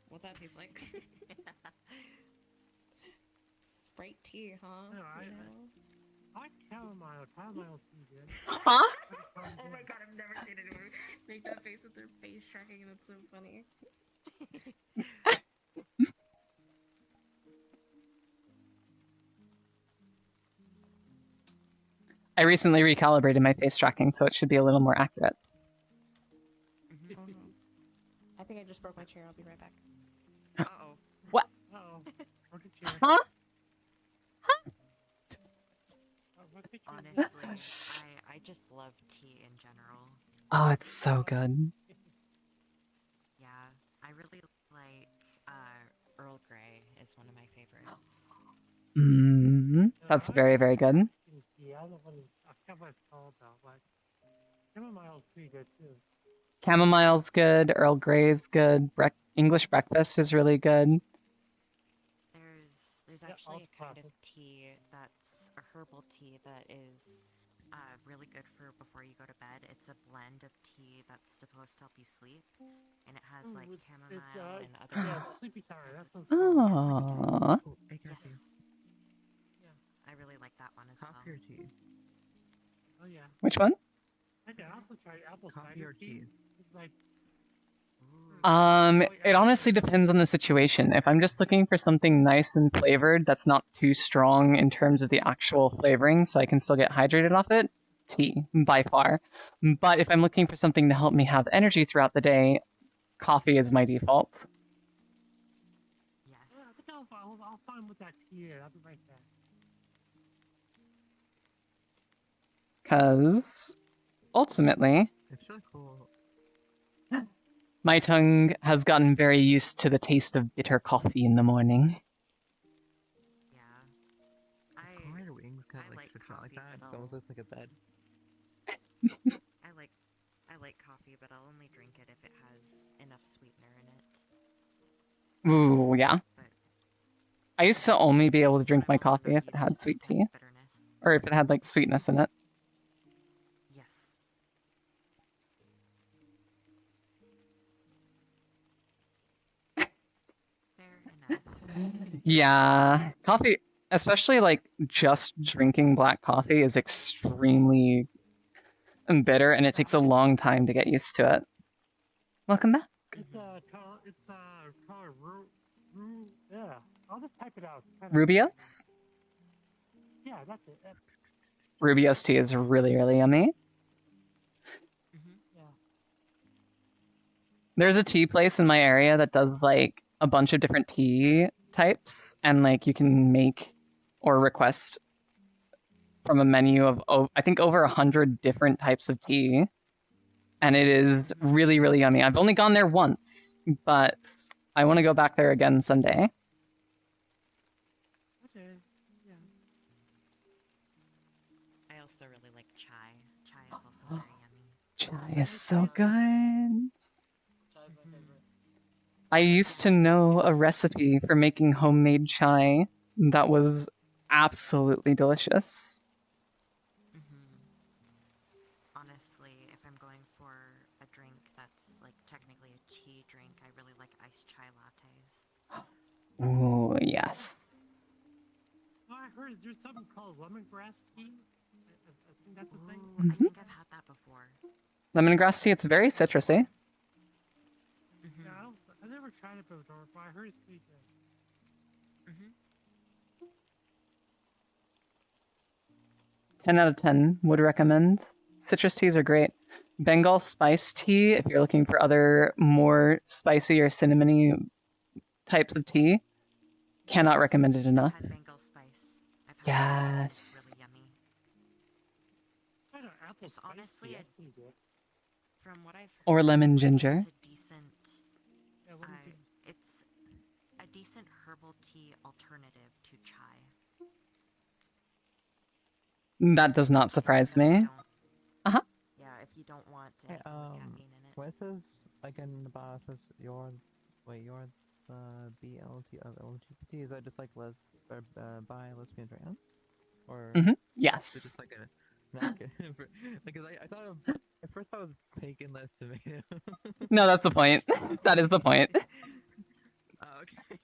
What's that taste like? Sprite tea, huh? No, You I know? like chamomile. Chamomile tea, good. Huh? Oh my god, I've never seen anyone make that face with their face tracking, and that's so funny. I recently recalibrated my face tracking, so it should be a little more accurate. Mm-hmm. I think I just broke my chair. I'll be right back. Uh-oh. Uh-oh. Broke a chair. Huh? Oh, what picture is Honestly, I just love tea in general. Oh, it's so good. Yeah, I really like Earl Grey is one of my favorites. That's very, very good. Yeah, I don't know what I forgot what it's called though, but chamomile's pretty good too. Chamomile's good. Earl Grey's good. English breakfast is really good. There's Yeah, actually a all kind of classic. tea that's a herbal tea that is really good for before you go to bed. It's a blend of tea that's supposed to help you sleep, and it has like Ooh, chamomile and other. yeah, sleepy timer. That's what it's called. Oh, Oh, hey, Yes, Cassie. I really like that one as well. Coffee or tea? Oh yeah. which one? I can also try apple Coffee cider or tea. tea? It's like Ooh. It honestly depends on the situation. If I'm just looking for something nice and flavored that's not too strong in terms of the actual flavoring, so I can still get hydrated off it, tea, by far. But if I'm looking for something to help me have energy throughout the day, coffee is my default. Yes. I think I'll find what that tea is. I'll be right back. Because ultimately, It's really cool. my tongue has gotten very used to the taste of bitter coffee in the morning. Yeah. Why are your wings kind I of like like stretched out like coffee, that? but It almost looks like a bed. I like coffee, but I'll only drink it if it has enough sweetener in it. Ooh, yeah. But I used to only be able to drink I'm my also coffee very if it used had to sweet intense tea. bitterness. Or if it had, like, sweetness in it. Yes. Fair enough. Yeah. Coffee, especially, like, just drinking black coffee is extremely bitter, and it takes a long time to get used to it. Welcome back. It's called yeah. I'll just type it out. Rubios? Yeah, that's it. Rubios tea is really, really yummy. Yeah. There's a tea place in my area that does like a bunch of different tea types, and like you can make or request from a menu of I think over 100 different types of tea, and it is really, really yummy. I've only gone there once, but I want to go back there again someday. Okay. Yeah. I also really like chai. Chai is also very yummy. Chai is so good. Chai's my favorite. I used to know a recipe for making homemade chai that was absolutely delicious. Honestly, if I'm going for a drink that's like technically a tea drink, I really like iced chai lattes. Ooh, yes. Oh, I heard there's something called lemongrass tea. I think that's a thing. Ooh, I think I've had that before. Lemongrass tea, it's very citrusy. Yeah, I never tried it before, but I heard it's pretty good. 10 out of 10 would recommend. Citrus teas are great. Bengal spice tea, if you're looking for other more spicy or cinnamony types of tea, cannot recommend it enough. I've had Bengal spice. I've had Yes. It's really yummy. I don't know, apple It's spice honestly tea, a, that's pretty good. from what I've heard, Or lemon it's ginger. a decent. Yeah, lemon ginger. It's a decent herbal tea alternative to chai. That does not surprise me. Uh-huh. Yeah, if you don't want Hey, anything with caffeine in it. when it says again in the bio, it says you're the BLT of LGBT. Is that just like bi, lesbian, trans, or is it Yes. just like an acronym? Because I thought at first I was taking less tomato. No, that's the point. That is the point. Oh, okay.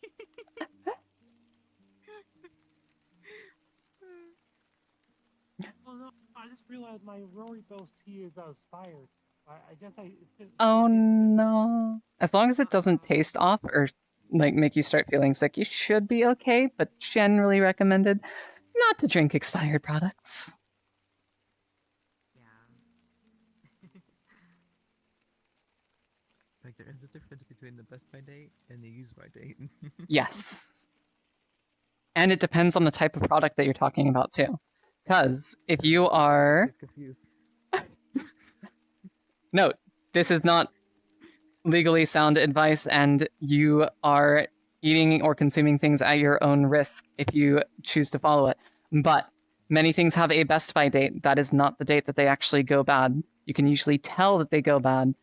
Oh no, I just realized my Rooibos tea is expired. I guess Oh no. As long as it doesn't taste off or like make you start feeling sick, you should be okay, but generally recommended not to drink expired products. Like there is a difference between the best by date and the use by date. Yes. And it depends on the type of product that you're talking about too. Because if you are... Just confused. Note, this is not legally sound advice, and you are eating or consuming things at your own risk if you choose to follow it. But many things have a best by date. That is not the date that they actually go bad. You can usually tell that they go bad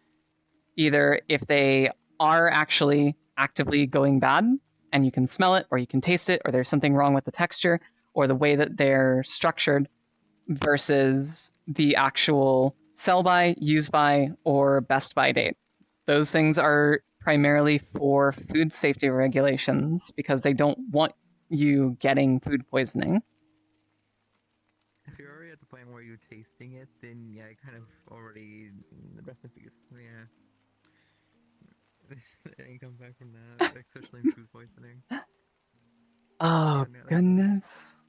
either if they are actually actively going bad and you can smell it or you can taste it, or there's something wrong with the texture or the way that they're structured, versus the actual sell by, use by, or best by date. Those things are primarily for food safety regulations because they don't want you getting food poisoning. If you're already at the point where you're tasting it, then yeah, kind of already rest in peace. Yeah. And come back from that, especially in food poisoning. Oh, Yeah, no, goodness.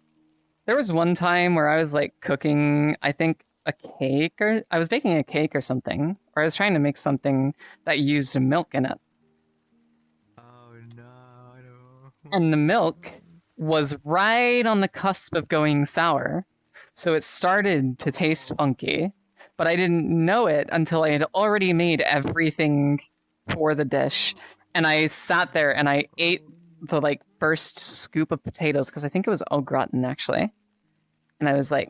There was one time where I was like cooking, I think, a cake, or I was baking a cake or something, or I was trying to make something that used milk in it. Oh no, And the milk was right on the cusp of going sour. So it started to taste funky, but I didn't know it until I had already made everything for the dish. And I sat there and I ate the like first scoop of potatoes because I think it was au gratin actually. And I was like,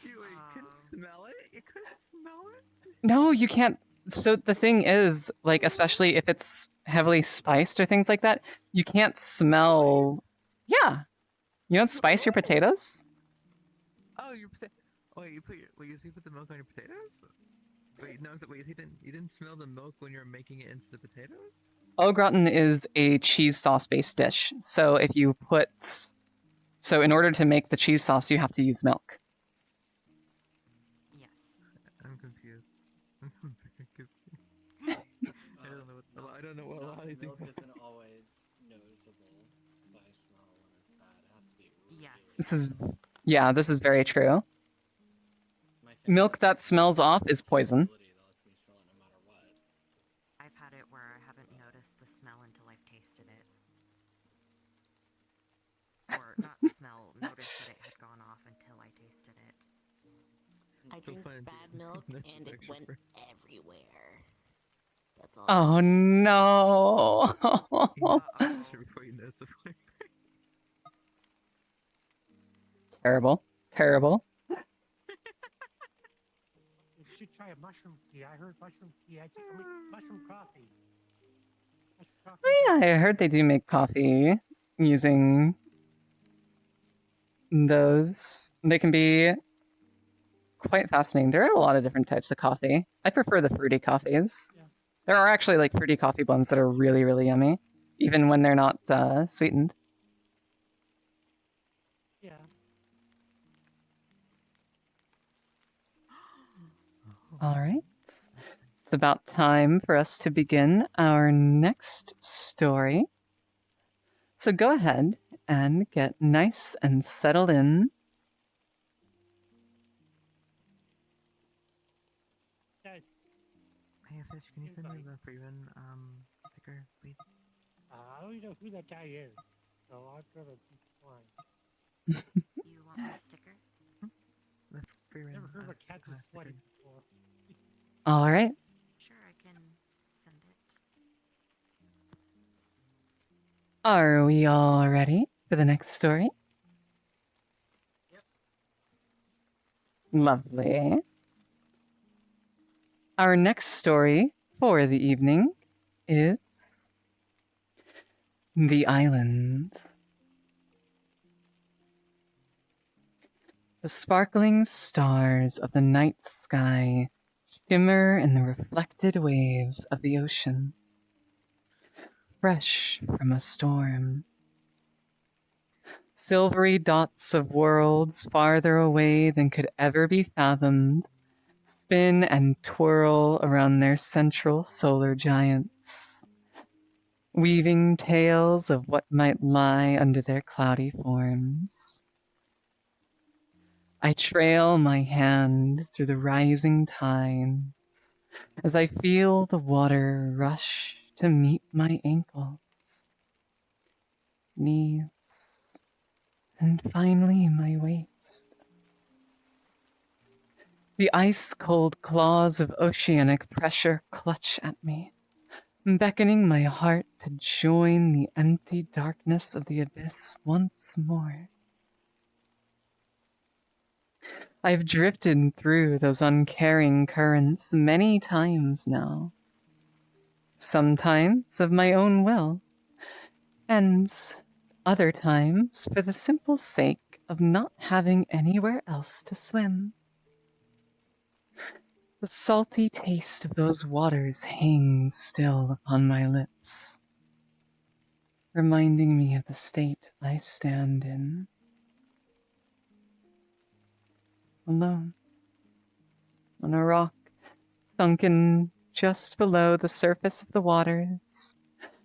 You couldn't smell it? You couldn't smell it? no, you can't. So the thing is, like, especially if it's heavily spiced or things like that, you can't smell. Yeah, you don't spice your potatoes. Oh, your potato. Wait, you put the milk on your potatoes? Wait, no, wait, you didn't smell the milk when you were making it into the potatoes? Au gratin is a cheese sauce based dish. So if you put, so in order to make the cheese sauce, you have to use milk. Yes. I'm confused. I'm very confused. I don't know what a lot of these things Milk are. isn't always noticeable by smell when it's bad. It has to be really Yes. This is, yeah, this is very true. My family Milk that smells off is poison. ability that lets me smell it no matter what. I've had it where I haven't noticed the smell until I've tasted it. Or not the smell, noticed that it had gone off until I tasted it. I So drink fun. bad milk That's and it extra went first. everywhere. That's all. Oh no. You Uh-oh. before you notice the flavor. Terrible. Terrible. You should try a mushroom tea. I heard mushroom tea. Mushroom coffee. Mushroom coffee. Oh yeah, I heard they do make coffee using those. They can be quite fascinating. There are a lot of different types of coffee. I prefer the fruity coffees. Yeah. There are actually like fruity coffee blends that are really, really yummy, even when they're not sweetened. Yeah. All right. It's about time for us to begin our next story. So go ahead and get nice and settled in. That, Hey, Fish, can you send me the Freeman sticker, please? I don't even know who that guy is. So I'll throw the line. You want my sticker? The Freeman. Never heard of a cat that's sticker. sweaty before. All right. Sure, I can send it. Are we all ready for the next story? Yep. Lovely. Our next story for the evening is The Island. The sparkling stars of the night sky shimmer in the reflected waves of the ocean, fresh from a storm. Silvery dots of worlds farther away than could ever be fathomed spin and twirl around their central solar giants, weaving tales of what might lie under their cloudy forms. I trail my hand through the rising tides as I feel the water rush to meet my ankles, knees, and finally my waist. The ice-cold claws of oceanic pressure clutch at me, beckoning my heart to join the empty darkness of the abyss once more. I've drifted through those uncaring currents many times now, sometimes of my own will, and other times for the simple sake of not having anywhere else to swim. The salty taste of those waters hangs still upon my lips, reminding me of the state I stand in. Alone, on a rock, sunken just below the surface of the waters,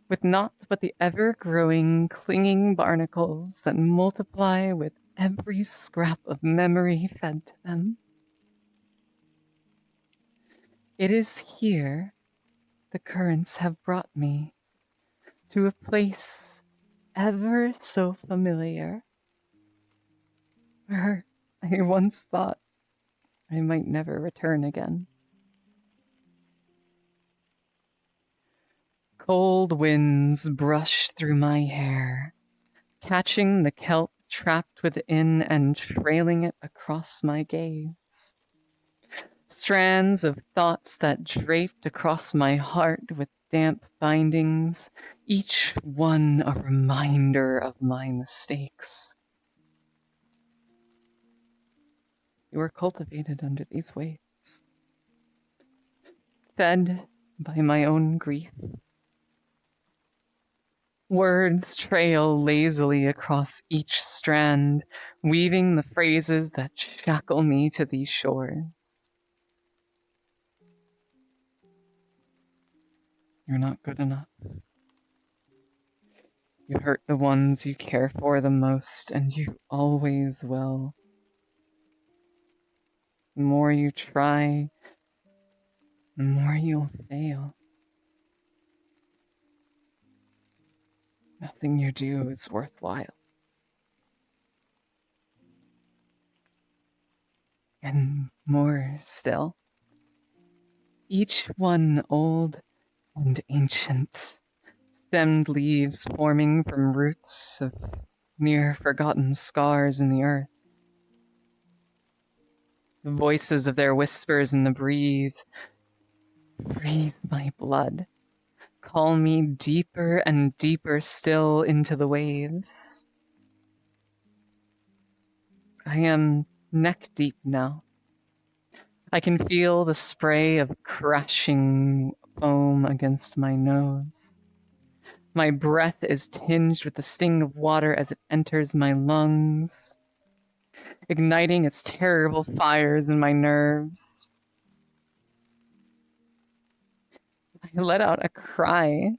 with naught but the ever-growing, clinging barnacles that multiply with every scrap of memory fed to them. It is here the currents have brought me, to a place ever so familiar, where I once thought I might never return again. Cold winds brush through my hair, catching the kelp trapped within and trailing it across my gaze. Strands of thoughts that draped across my heart with damp bindings, each one a reminder of my mistakes. You are cultivated under these waves, fed by my own grief. Words trail lazily across each strand, weaving the phrases that shackle me to these shores. You're not good enough. You hurt the ones you care for the most, and you always will. The more you try, the more you'll fail. Nothing you do is worthwhile. And more still, each one old and ancient, stemmed leaves forming from roots of near forgotten scars in the earth. The voices of their whispers in the breeze breathe my blood, call me deeper and deeper still into the waves. I am neck deep now. I can feel the spray of crashing foam against my nose. My breath is tinged with the sting of water as it enters my lungs, igniting its terrible fires in my nerves. I let out a cry,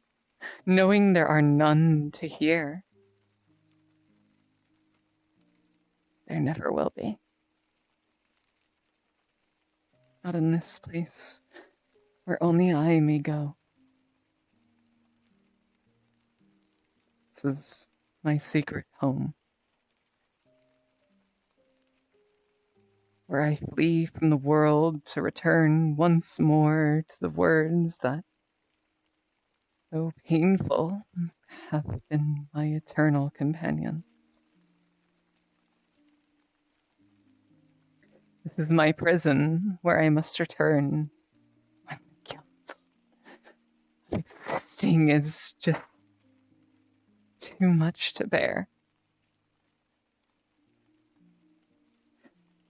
knowing there are none to hear. There never will be. Not in this place, where only I may go. This is my secret home, where I flee from the world to return once more to the words that, though painful, have been my eternal companion. This is my prison, where I must return when the guilt of existing is just too much to bear.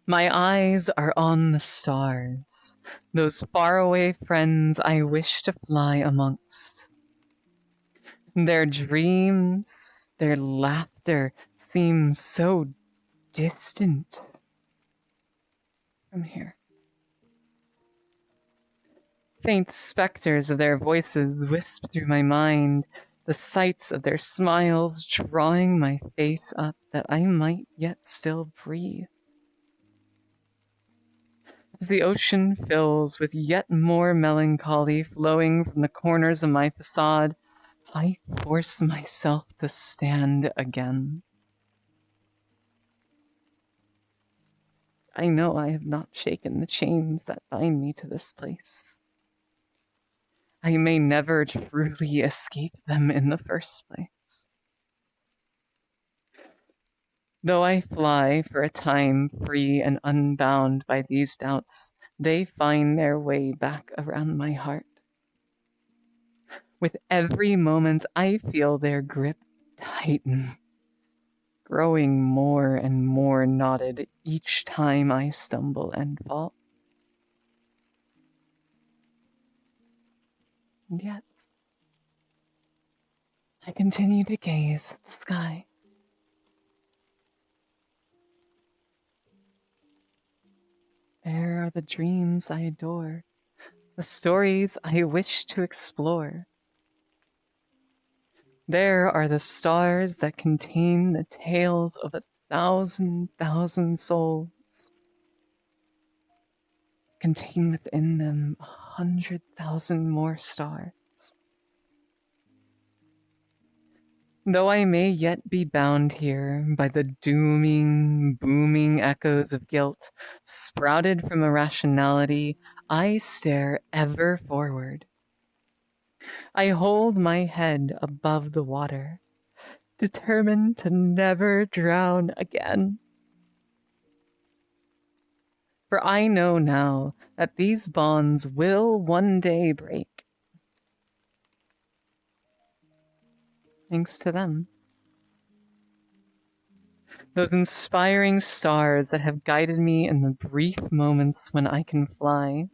My eyes are on the stars, those faraway friends I wish to fly amongst. Their dreams, their laughter seem so distant from here. Faint specters of their voices wisp through my mind, the sights of their smiles drawing my face up that I might yet still breathe. As the ocean fills with yet more melancholy flowing from the corners of my facade, I force myself to stand again. I know I have not shaken the chains that bind me to this place. I may never truly escape them in the first place. Though I fly for a time free and unbound by these doubts, they find their way back around my heart. With every moment, I feel their grip tighten, growing more and more knotted each time I stumble and fall. And yet, I continue to gaze at the sky. There are the dreams I adore, the stories I wish to explore. There are the stars that contain the tales of 1,000,000 souls. contain within them 100,000 more stars. Though I may yet be bound here by the dooming, booming echoes of guilt sprouted from irrationality, I stare ever forward. I hold my head above the water, determined to never drown again. For I know now that these bonds will one day break. Thanks to them. Those inspiring stars that have guided me in the brief moments when I can fly.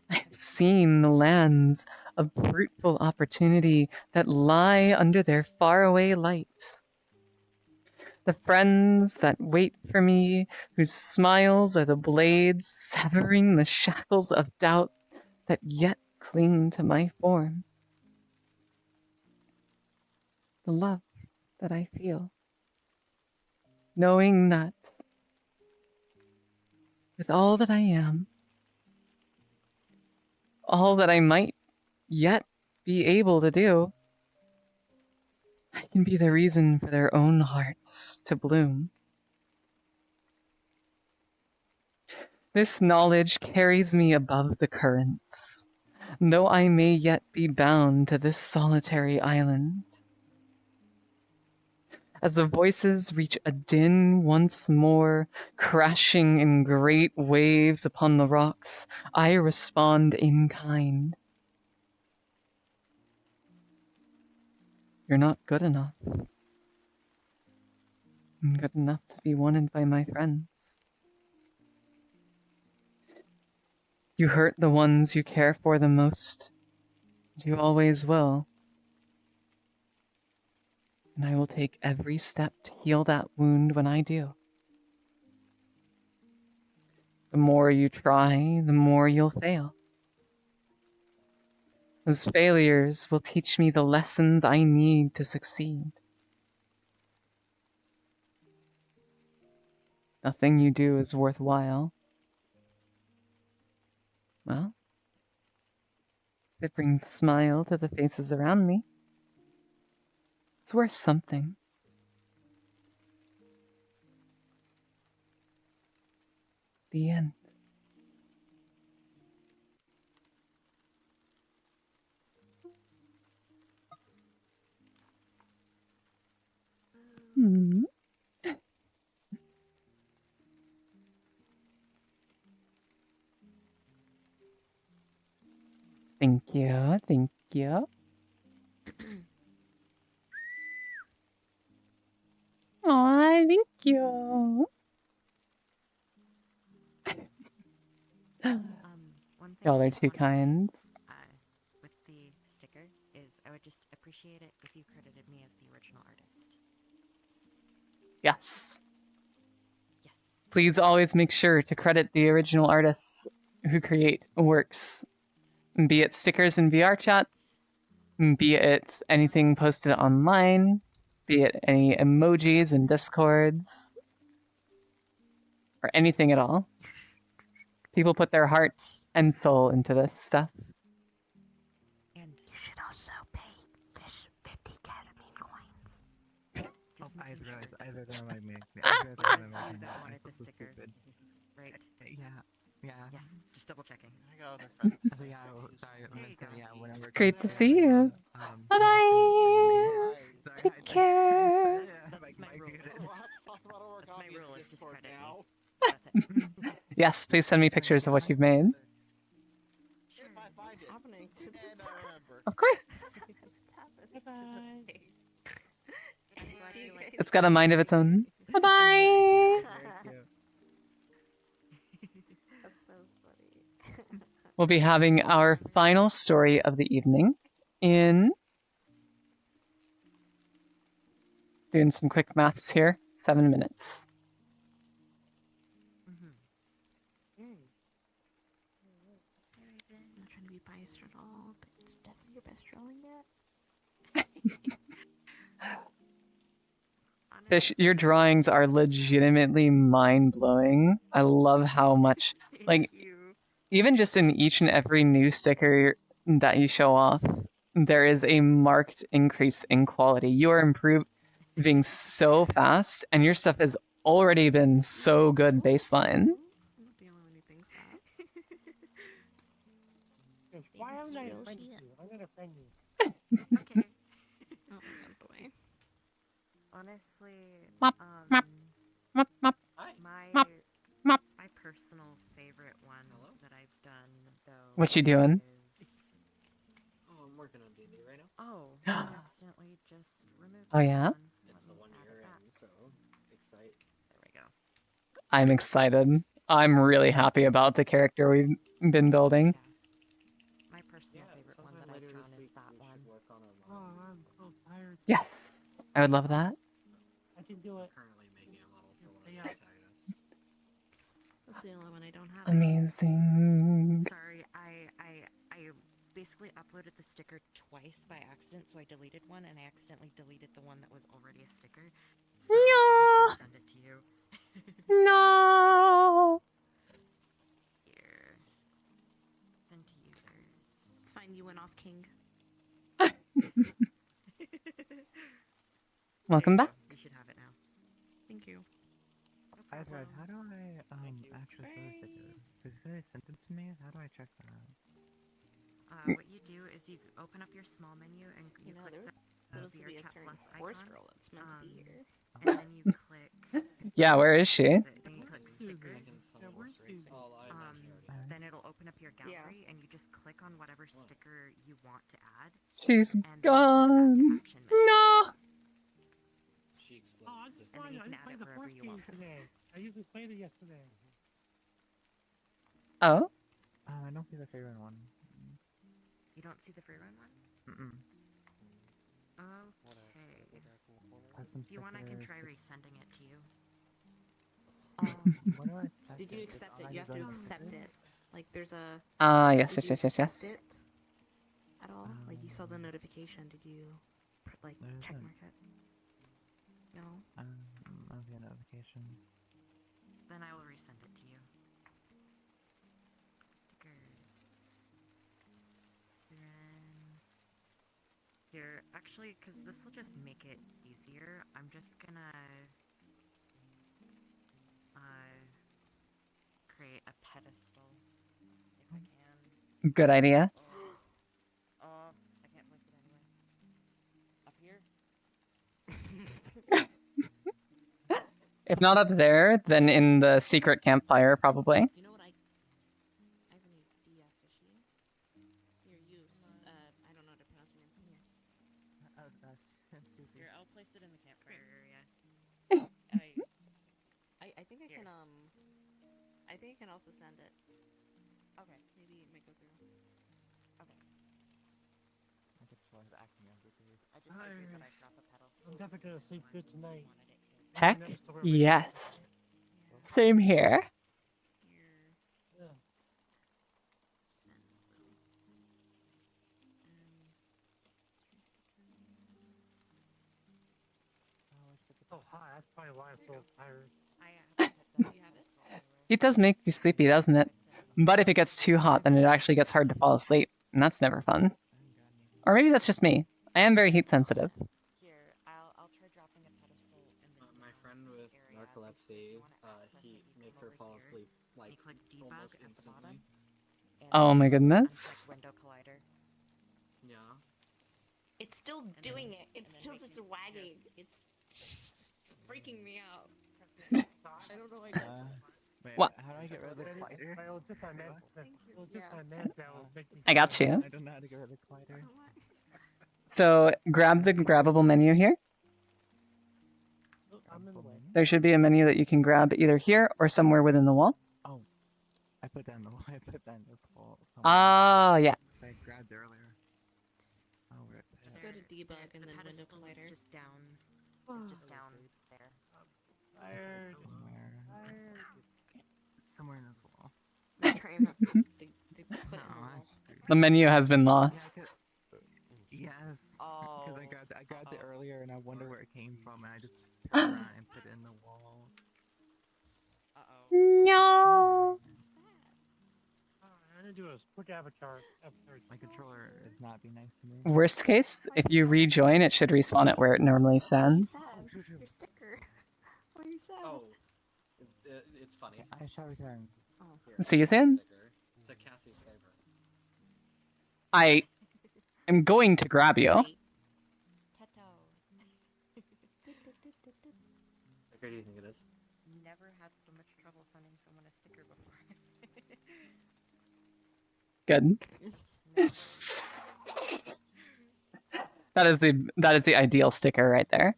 I have seen the lands of fruitful opportunity that lie under their faraway light. The friends that wait for me, whose smiles are the blades severing the shackles of doubt that yet cling to my form. The love that I feel, knowing that with all that I am, all that I might yet be able to do, I can be the reason for their own hearts to bloom. This knowledge carries me above the currents, though I may yet be bound to this solitary island. As the voices reach a din once more, crashing in great waves upon the rocks, I respond in kind. You're not good enough. I'm good enough to be wanted by my friends. You hurt the ones you care for the most, and you always will. And I will take every step to heal that wound when I do. The more you try, the more you'll fail. Those failures will teach me the lessons I need to succeed. Nothing you do is worthwhile. Well, if it brings a smile to the faces around me, it's worth something. The end. Hmm. Thank you, thank you. Aw, thank you. One thing Y'all I are just too wanna say, kind. with the sticker is I would just appreciate it if you credited me as the original artist. Yes. Yes. Please always make sure to credit the original artists who create works, be it stickers in VR chat, be it anything posted online, be it any emojis and discords, or anything at all. People put their heart and soul into this stuff. And you should also pay Fish 50 ketamine coins. Just I making realized, sure. I realized I made me. I realized I It was made you me. that I'm wanted the so sticker, stupid. right? Yeah. Yes, just double checking. I got other friends. So yeah, sorry. There you go. Yeah, whenever it Great comes to to see you. yeah, Bye-bye. Right. Take care. That's my rule. It's We'll just, have to talk about our that's my origami rule. in It's just Discord credit now. me. That's it. Yes, please send me pictures of what you've made. Sure. If I find it. happening to And I remember. Of course. Bye bye. I'm glad you like It's got a mind of its own. Bye-bye. That's so funny. We'll be having our final story of the evening in... Doing some quick maths here. 7 minutes. I'm not trying to be biased at all, but it's definitely your best drawing yet. Fish, your drawings are legitimately mind-blowing. I love how much, like, you. even just in each and every new sticker that you show off, there is a marked increase in quality. You are improving so fast, and your stuff has already been so good baseline. I'm not the only one who thinks that. Yes, why haven't I real friended shit. you? I'm gonna friend you. Okay. Oh, out the way. Honestly, Mop, mop, mop, mop, Hi. my mop. my personal favorite one Hello? that I've done though. What you doing? Is... Oh, I'm working on D&D right now. Oh, I accidentally just removed. Oh, yeah? One. It's Let the me 1 add year it back. in, so excite. There we go. I'm excited. I'm really happy about the character we've been building. Yeah. My personal favorite one sometime that I've later drawn this is week that we one. should work on a Oh, model. I'm so tired. Yes, I would love that. I can do I'm it. currently making a model for one of Yeah. the protagonists. That's the only one I don't have. Amazing. Sorry, I basically uploaded the sticker twice by accident, so I deleted one and I accidentally deleted the one that was already a sticker. So No. I'll have to send it to you. No. Here. Send to users. It's fine. You went off, King. Welcome There you back. go. You should have it now. Thank you. No Hi, Thread. problem. How do I you. access the sticker? Because you said they sent it to me. How do I check that? What you do is you open up your small menu and you click there was the supposed to VR be a Chat certain Plus horse icon, girl that's meant to be here. and then you click. Yeah, where is she? Then you click Susan? stickers. Yeah, where's Susan? Oh, I imagine you already have. Then it'll open up your Yeah. gallery, and you just click on whatever sticker you want to add, She's and then you click add gone. to action menu. No. She Oh, I exploded. just And then wanted you I can just add played it the wherever first you game want. today. I usually played it yesterday. Oh. I don't see the favorite one. You don't see the free run one? Mm-mm. Okay. Custom If you want, I can stickers, try stick- resending it to you. What do I check Did you it? accept It's it? You have to already accept done? it. Like, there's a. Yes, Did yes, you yes, yes, accept yes. it at all? Like, you saw the notification. Did you, like, There's check a- mark it? No? I don't see a notification. Then I will resend it to you. Stickers. Then... Here, actually, because this will just make it easier, I'm just gonna... create a pedestal, if I can. Good idea. I can't place it anywhere. Up here? If not up there, then in the secret campfire, probably. You know what I have an idea, Fishy. Here, use. I don't know how to pronounce your name. Come here. Here, I'll place it in the campfire area. I think I Here. can, I think I can also send it. Okay. Maybe it might go through. Okay. I get towards acting as a thief. I just figured that I'd drop a pedestal. I'm definitely gonna sleep good tonight. Wanted it here. Heck, Never store it. yes. Yeah. Same here. Here. Yeah. Send will. Oh, hi. That's probably why I'm so tired. I have to put You have it? It does make you sleepy, doesn't it? But if it gets too hot, then it actually gets hard to fall asleep. And that's never fun. Or maybe that's just me. I am very heat sensitive. Here, I'll try dropping a pedestal in the My friend with area. narcolepsy, If you wanna access he it, you makes come her over fall here, asleep like you click debug almost at the instantly. bottom. and Oh my uncheck goodness. window collider. Yeah. It's still then- doing it. It's and then still make just it wagging. just- It's freaking me out. I don't know why. Wait, What? how do I get rid of the collider? It was just my man. Thank It you. was just Yeah. my man that was making. I got you. I don't know how to get rid of the collider. So grab the grabbable menu here. Oh, I'm in the way. There should be a menu that you can grab either here or somewhere within the wall. Oh, I put that in the I put that in this hole. Ah, yeah. I grabbed earlier. Oh, right there. Just go to debug and the then window pedestal collider. is just down. It's just down there. Tired. Somewhere. Tired. It's somewhere in this wall. They're trying to. They put it in the Oh, wall. I screwed The menu has been Yeah, lost. Yes. Oh. Because I grabbed it earlier and I wonder where it came from and I just No. I'm gonna do a quick avatar. My controller is not being nice to me. Worst case, if you rejoin, it should respawn it where it normally stands. Your sticker. Why are you sad? Oh, it's funny. I shall return. Here, See you soon. sticker. It's a Cassie's favorite. I am going to grab you. Teto. What do you think it is? Never had so much trouble sending someone a sticker before. Good. That is the ideal sticker right there.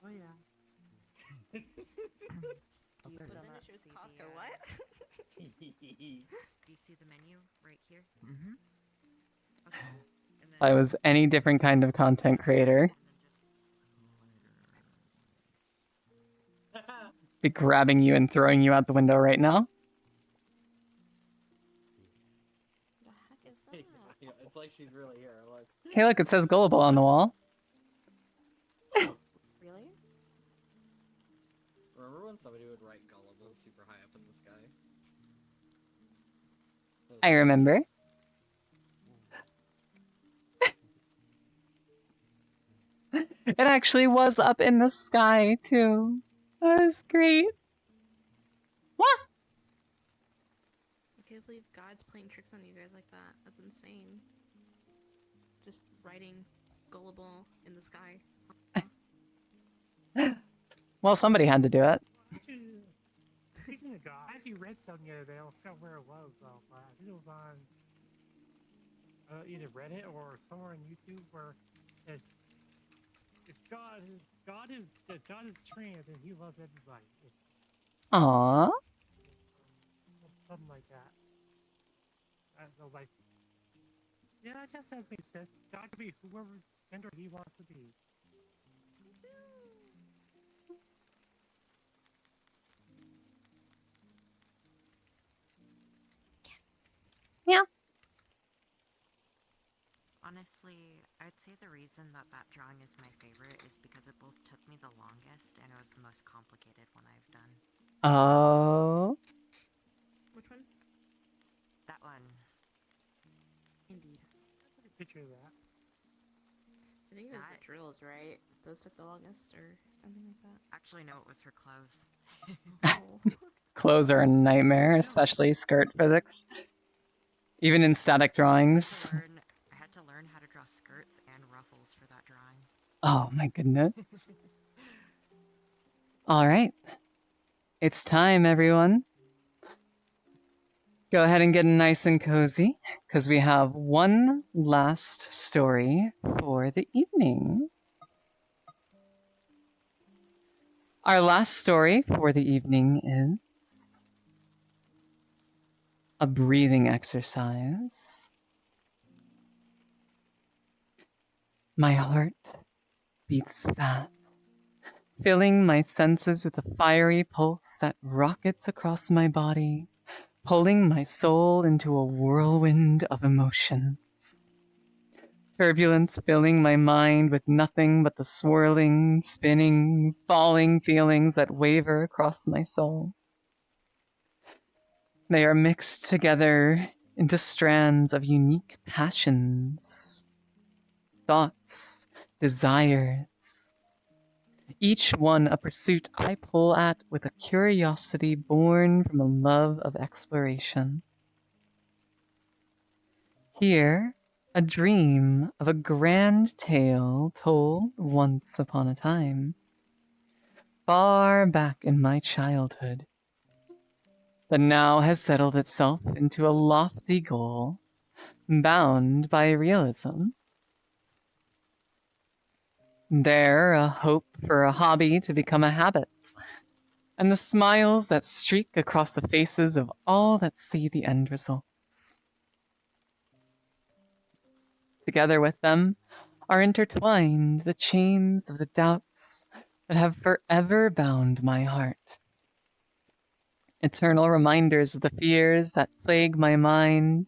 Oh yeah. Do you So still then not it shows see Costco. the, What? Do you see the menu right here? Mm-hmm. Okay. And then, If I was any different kind of content creator, and then be grabbing you and throwing you out the window right now. The heck is that? Yeah, it's like she's really here. Look. Hey, look, it says gullible on the wall. Really? Remember when somebody would write gullible super high up in the sky? I remember. It actually was up in the sky, too. That was great. What? I can't believe God's playing tricks on you guys like that. That's insane. Just writing gullible in the sky. Well, somebody had to do it. Speaking of God, I actually read something the other day. I forgot where it was though. But I think it was on either Reddit or somewhere on YouTube where it, if God is trans and He loves everybody. Aww. Something like that. I was like, yeah, I guess that makes sense. God could be whoever gender He wants to be. Yeah. honestly, I'd say the reason that that drawing is my favorite is because it both took me the longest and it was the most complicated one I've done. Oh. Which one? That one. Indeed. Take a picture of that. I think it was That- the drills, right? Those took the longest or something like that. Actually, no, it was her clothes. Oh. Clothes are a nightmare, especially skirt physics. Even in static drawings. I had to learn how to draw skirts and ruffles for that drawing. Oh my goodness. All right. It's time, everyone. Go ahead and get nice and cozy, because we have one last story for the evening. Our last story for the evening is a breathing exercise. My heart beats fast, filling my senses with a fiery pulse that rockets across my body, pulling my soul into a whirlwind of emotions. Turbulence filling my mind with nothing but the swirling, spinning, falling feelings that waver across my soul. They are mixed together into strands of unique passions, thoughts, desires. Each one a pursuit I pull at with a curiosity born from a love of exploration. Here, a dream of a grand tale told once upon a time, far back in my childhood, that now has settled itself into a lofty goal, bound by realism. There, a hope for a hobby to become a habit, and the smiles that streak across the faces of all that see the end results. Together with them are intertwined the chains of the doubts that have forever bound my heart. Eternal reminders of the fears that plague my mind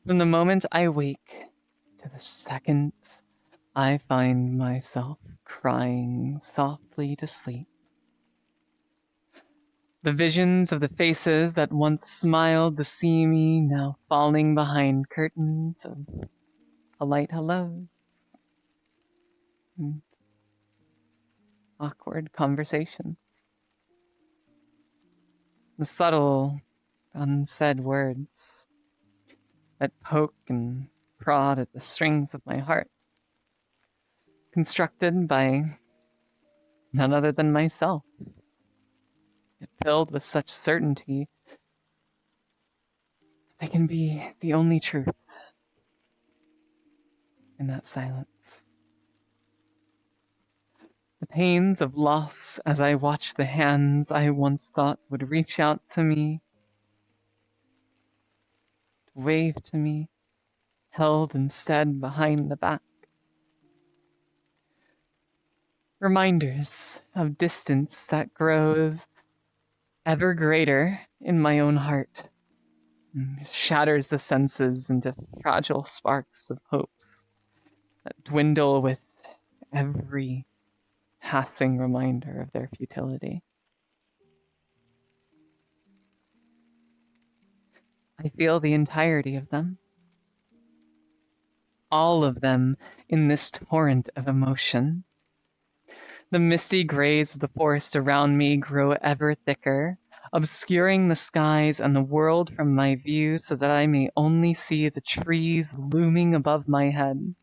from the moment I wake to the second I find myself crying softly to sleep. The visions of the faces that once smiled to see me, now falling behind curtains of polite hellos and awkward conversations. The subtle, unsaid words that poke and prod at the strings of my heart, constructed by none other than myself, yet filled with such certainty they can be the only truth in that silence. The pains of loss as I watch the hands I once thought would reach out to me, wave to me, held instead behind the back. Reminders of distance that grows ever greater in my own heart, shatters the senses into fragile sparks of hopes that dwindle with every passing reminder of their futility. I feel the entirety of them, all of them in this torrent of emotion. The misty grays of the forest around me grow ever thicker, obscuring the skies and the world from my view so that I may only see the trees looming above my head.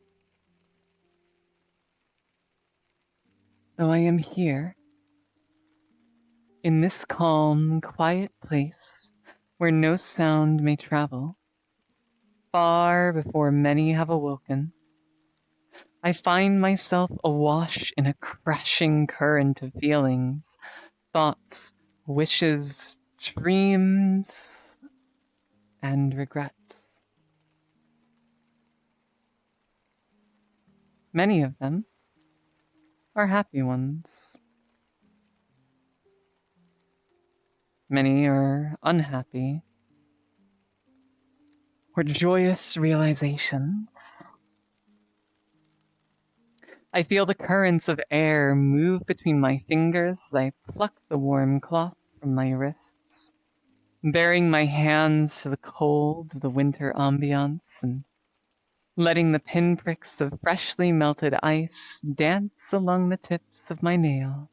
Though I am here, in this calm, quiet place where no sound may travel, far before many have awoken, I find myself awash in a crashing current of feelings, thoughts, wishes, dreams, and regrets. Many of them are happy ones. Many are unhappy or joyous realizations. I feel the currents of air move between my fingers as I pluck the warm cloth from my wrists, baring my hands to the cold of the winter ambiance and letting the pinpricks of freshly melted ice dance along the tips of my nails.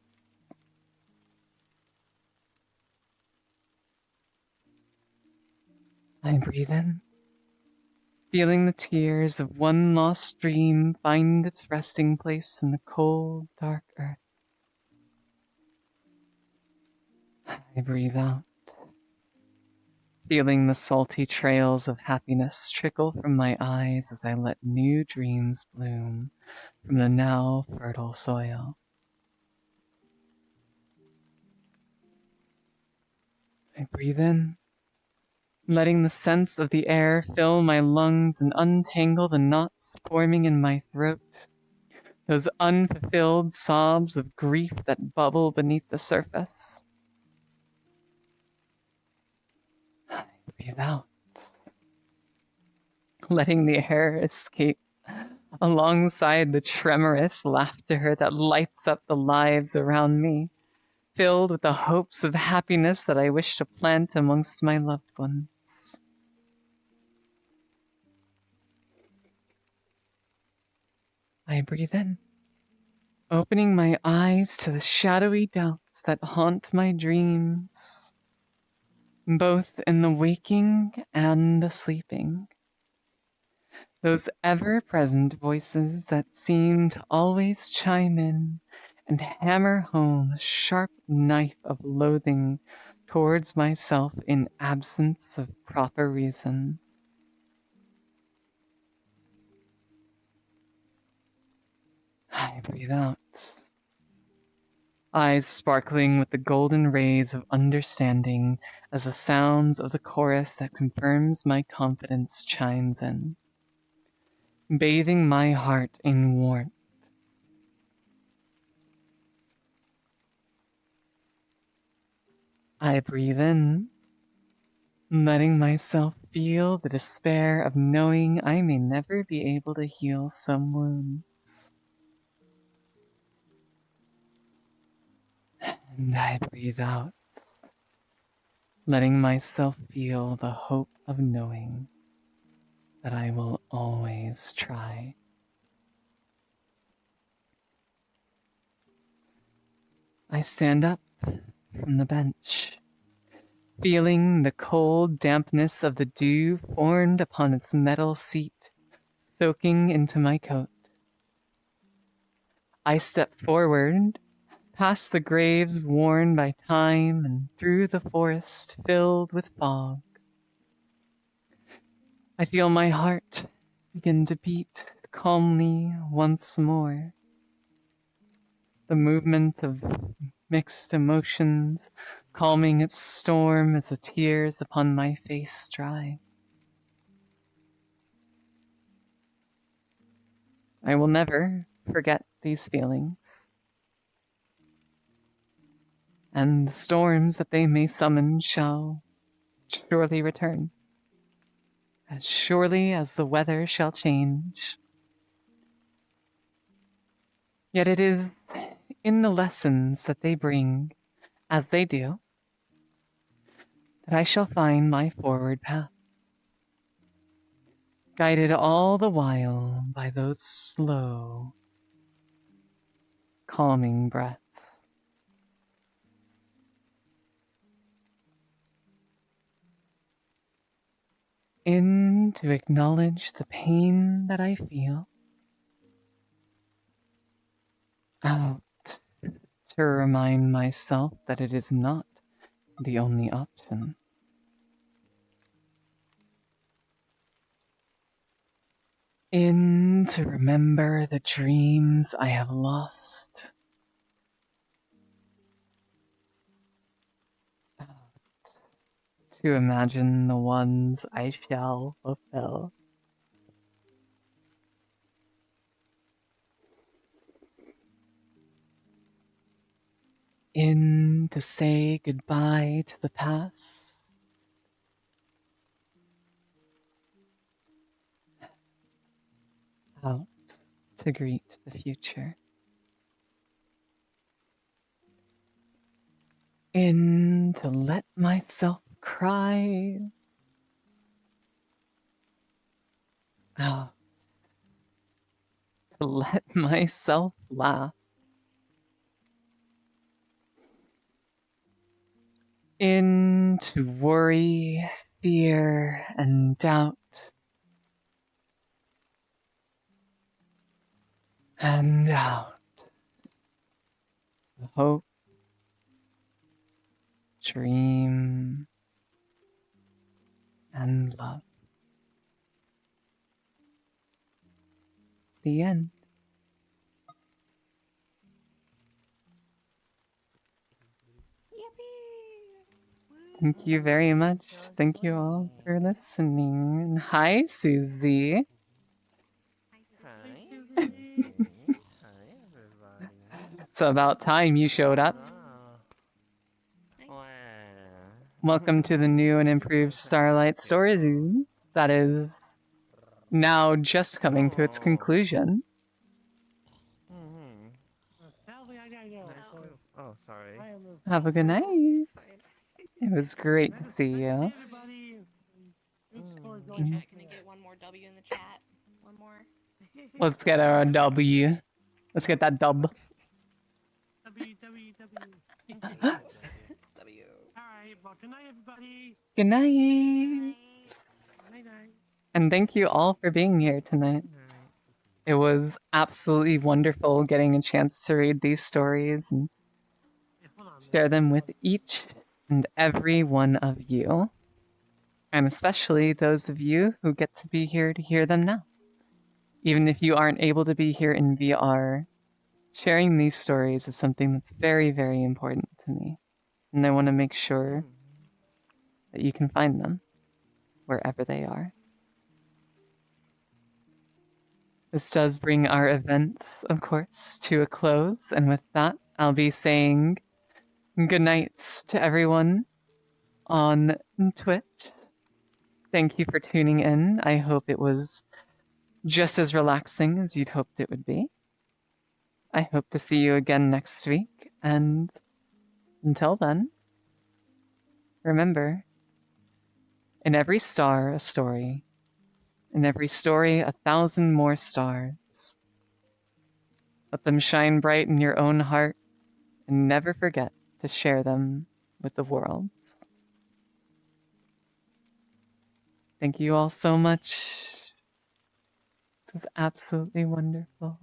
I breathe in, feeling the tears of one lost dream find its resting place in the cold, dark earth. I breathe out, feeling the salty trails of happiness trickle from my eyes as I let new dreams bloom from the now fertile soil. I breathe in, letting the scents of the air fill my lungs and untangle the knots forming in my throat, those unfulfilled sobs of grief that bubble beneath the surface. I breathe out, letting the air escape alongside the tremorous laughter that lights up the lives around me, filled with the hopes of happiness that I wish to plant amongst my loved ones. I breathe in, opening my eyes to the shadowy doubts that haunt my dreams, both in the waking and the sleeping. Those ever-present voices that seem to always chime in and hammer home a sharp knife of loathing towards myself in absence of proper reason. I breathe out, eyes sparkling with the golden rays of understanding as the sounds of the chorus that confirms my confidence chimes in, bathing my heart in warmth. I breathe in, letting myself feel the despair of knowing I may never be able to heal some wounds. And I breathe out, letting myself feel the hope of knowing that I will always try. I stand up from the bench, feeling the cold dampness of the dew formed upon its metal seat, soaking into my coat. I step forward, past the graves worn by time and through the forest filled with fog. I feel my heart begin to beat calmly once more. The movement of mixed emotions, calming its storm as the tears upon my face dry. I will never forget these feelings, and the storms that they may summon shall surely return, as surely as the weather shall change. Yet it is in the lessons that they bring, as they do, that I shall find my forward path, guided all the while by those slow, calming breaths. In to acknowledge the pain that I feel, out to remind myself that it is not the only option. In to remember the dreams I have lost. Out to imagine the ones I shall fulfill. In to say goodbye to the past. Out to greet the future. In to let myself cry. Out to let myself laugh. In to worry, fear, and doubt. And out to hope, dream, and love. The end. Thank you very much. Thank you all for listening. And hi, Susie. It's about time you showed up. Welcome to the new and improved Starlight Stories that is now just coming to its conclusion. Sadly, I gotta go. Oh, sorry. I am Have a good night. It's fine. It was great to see Nice to you. see everybody. Good story Hey, going. chat, can I get one more W in the chat? One more? Let's get our W. Let's get that dub. W. W. Alright, well, good night, everybody. Good night. Night. And thank you all for being here tonight. It was absolutely wonderful getting a chance to read these stories and Hey, hold on. share them with each and every one of you. And especially those of you who get to be here to hear them now. Even if you aren't able to be here in VR, sharing these stories is something that's very, very important to me. And I want to make sure that you can find them wherever they are. This does bring our events, of course, to a close. And with that, I'll be saying good nights to everyone on Twitch. Thank you for tuning in. I hope it was just as relaxing as you'd hoped it would be. I hope to see you again next week. And until then, remember, in every star, a story. In every story, 1,000 more stars. Let them shine bright in your own heart, and never forget to share them with the world. Thank you all so much. This is absolutely wonderful.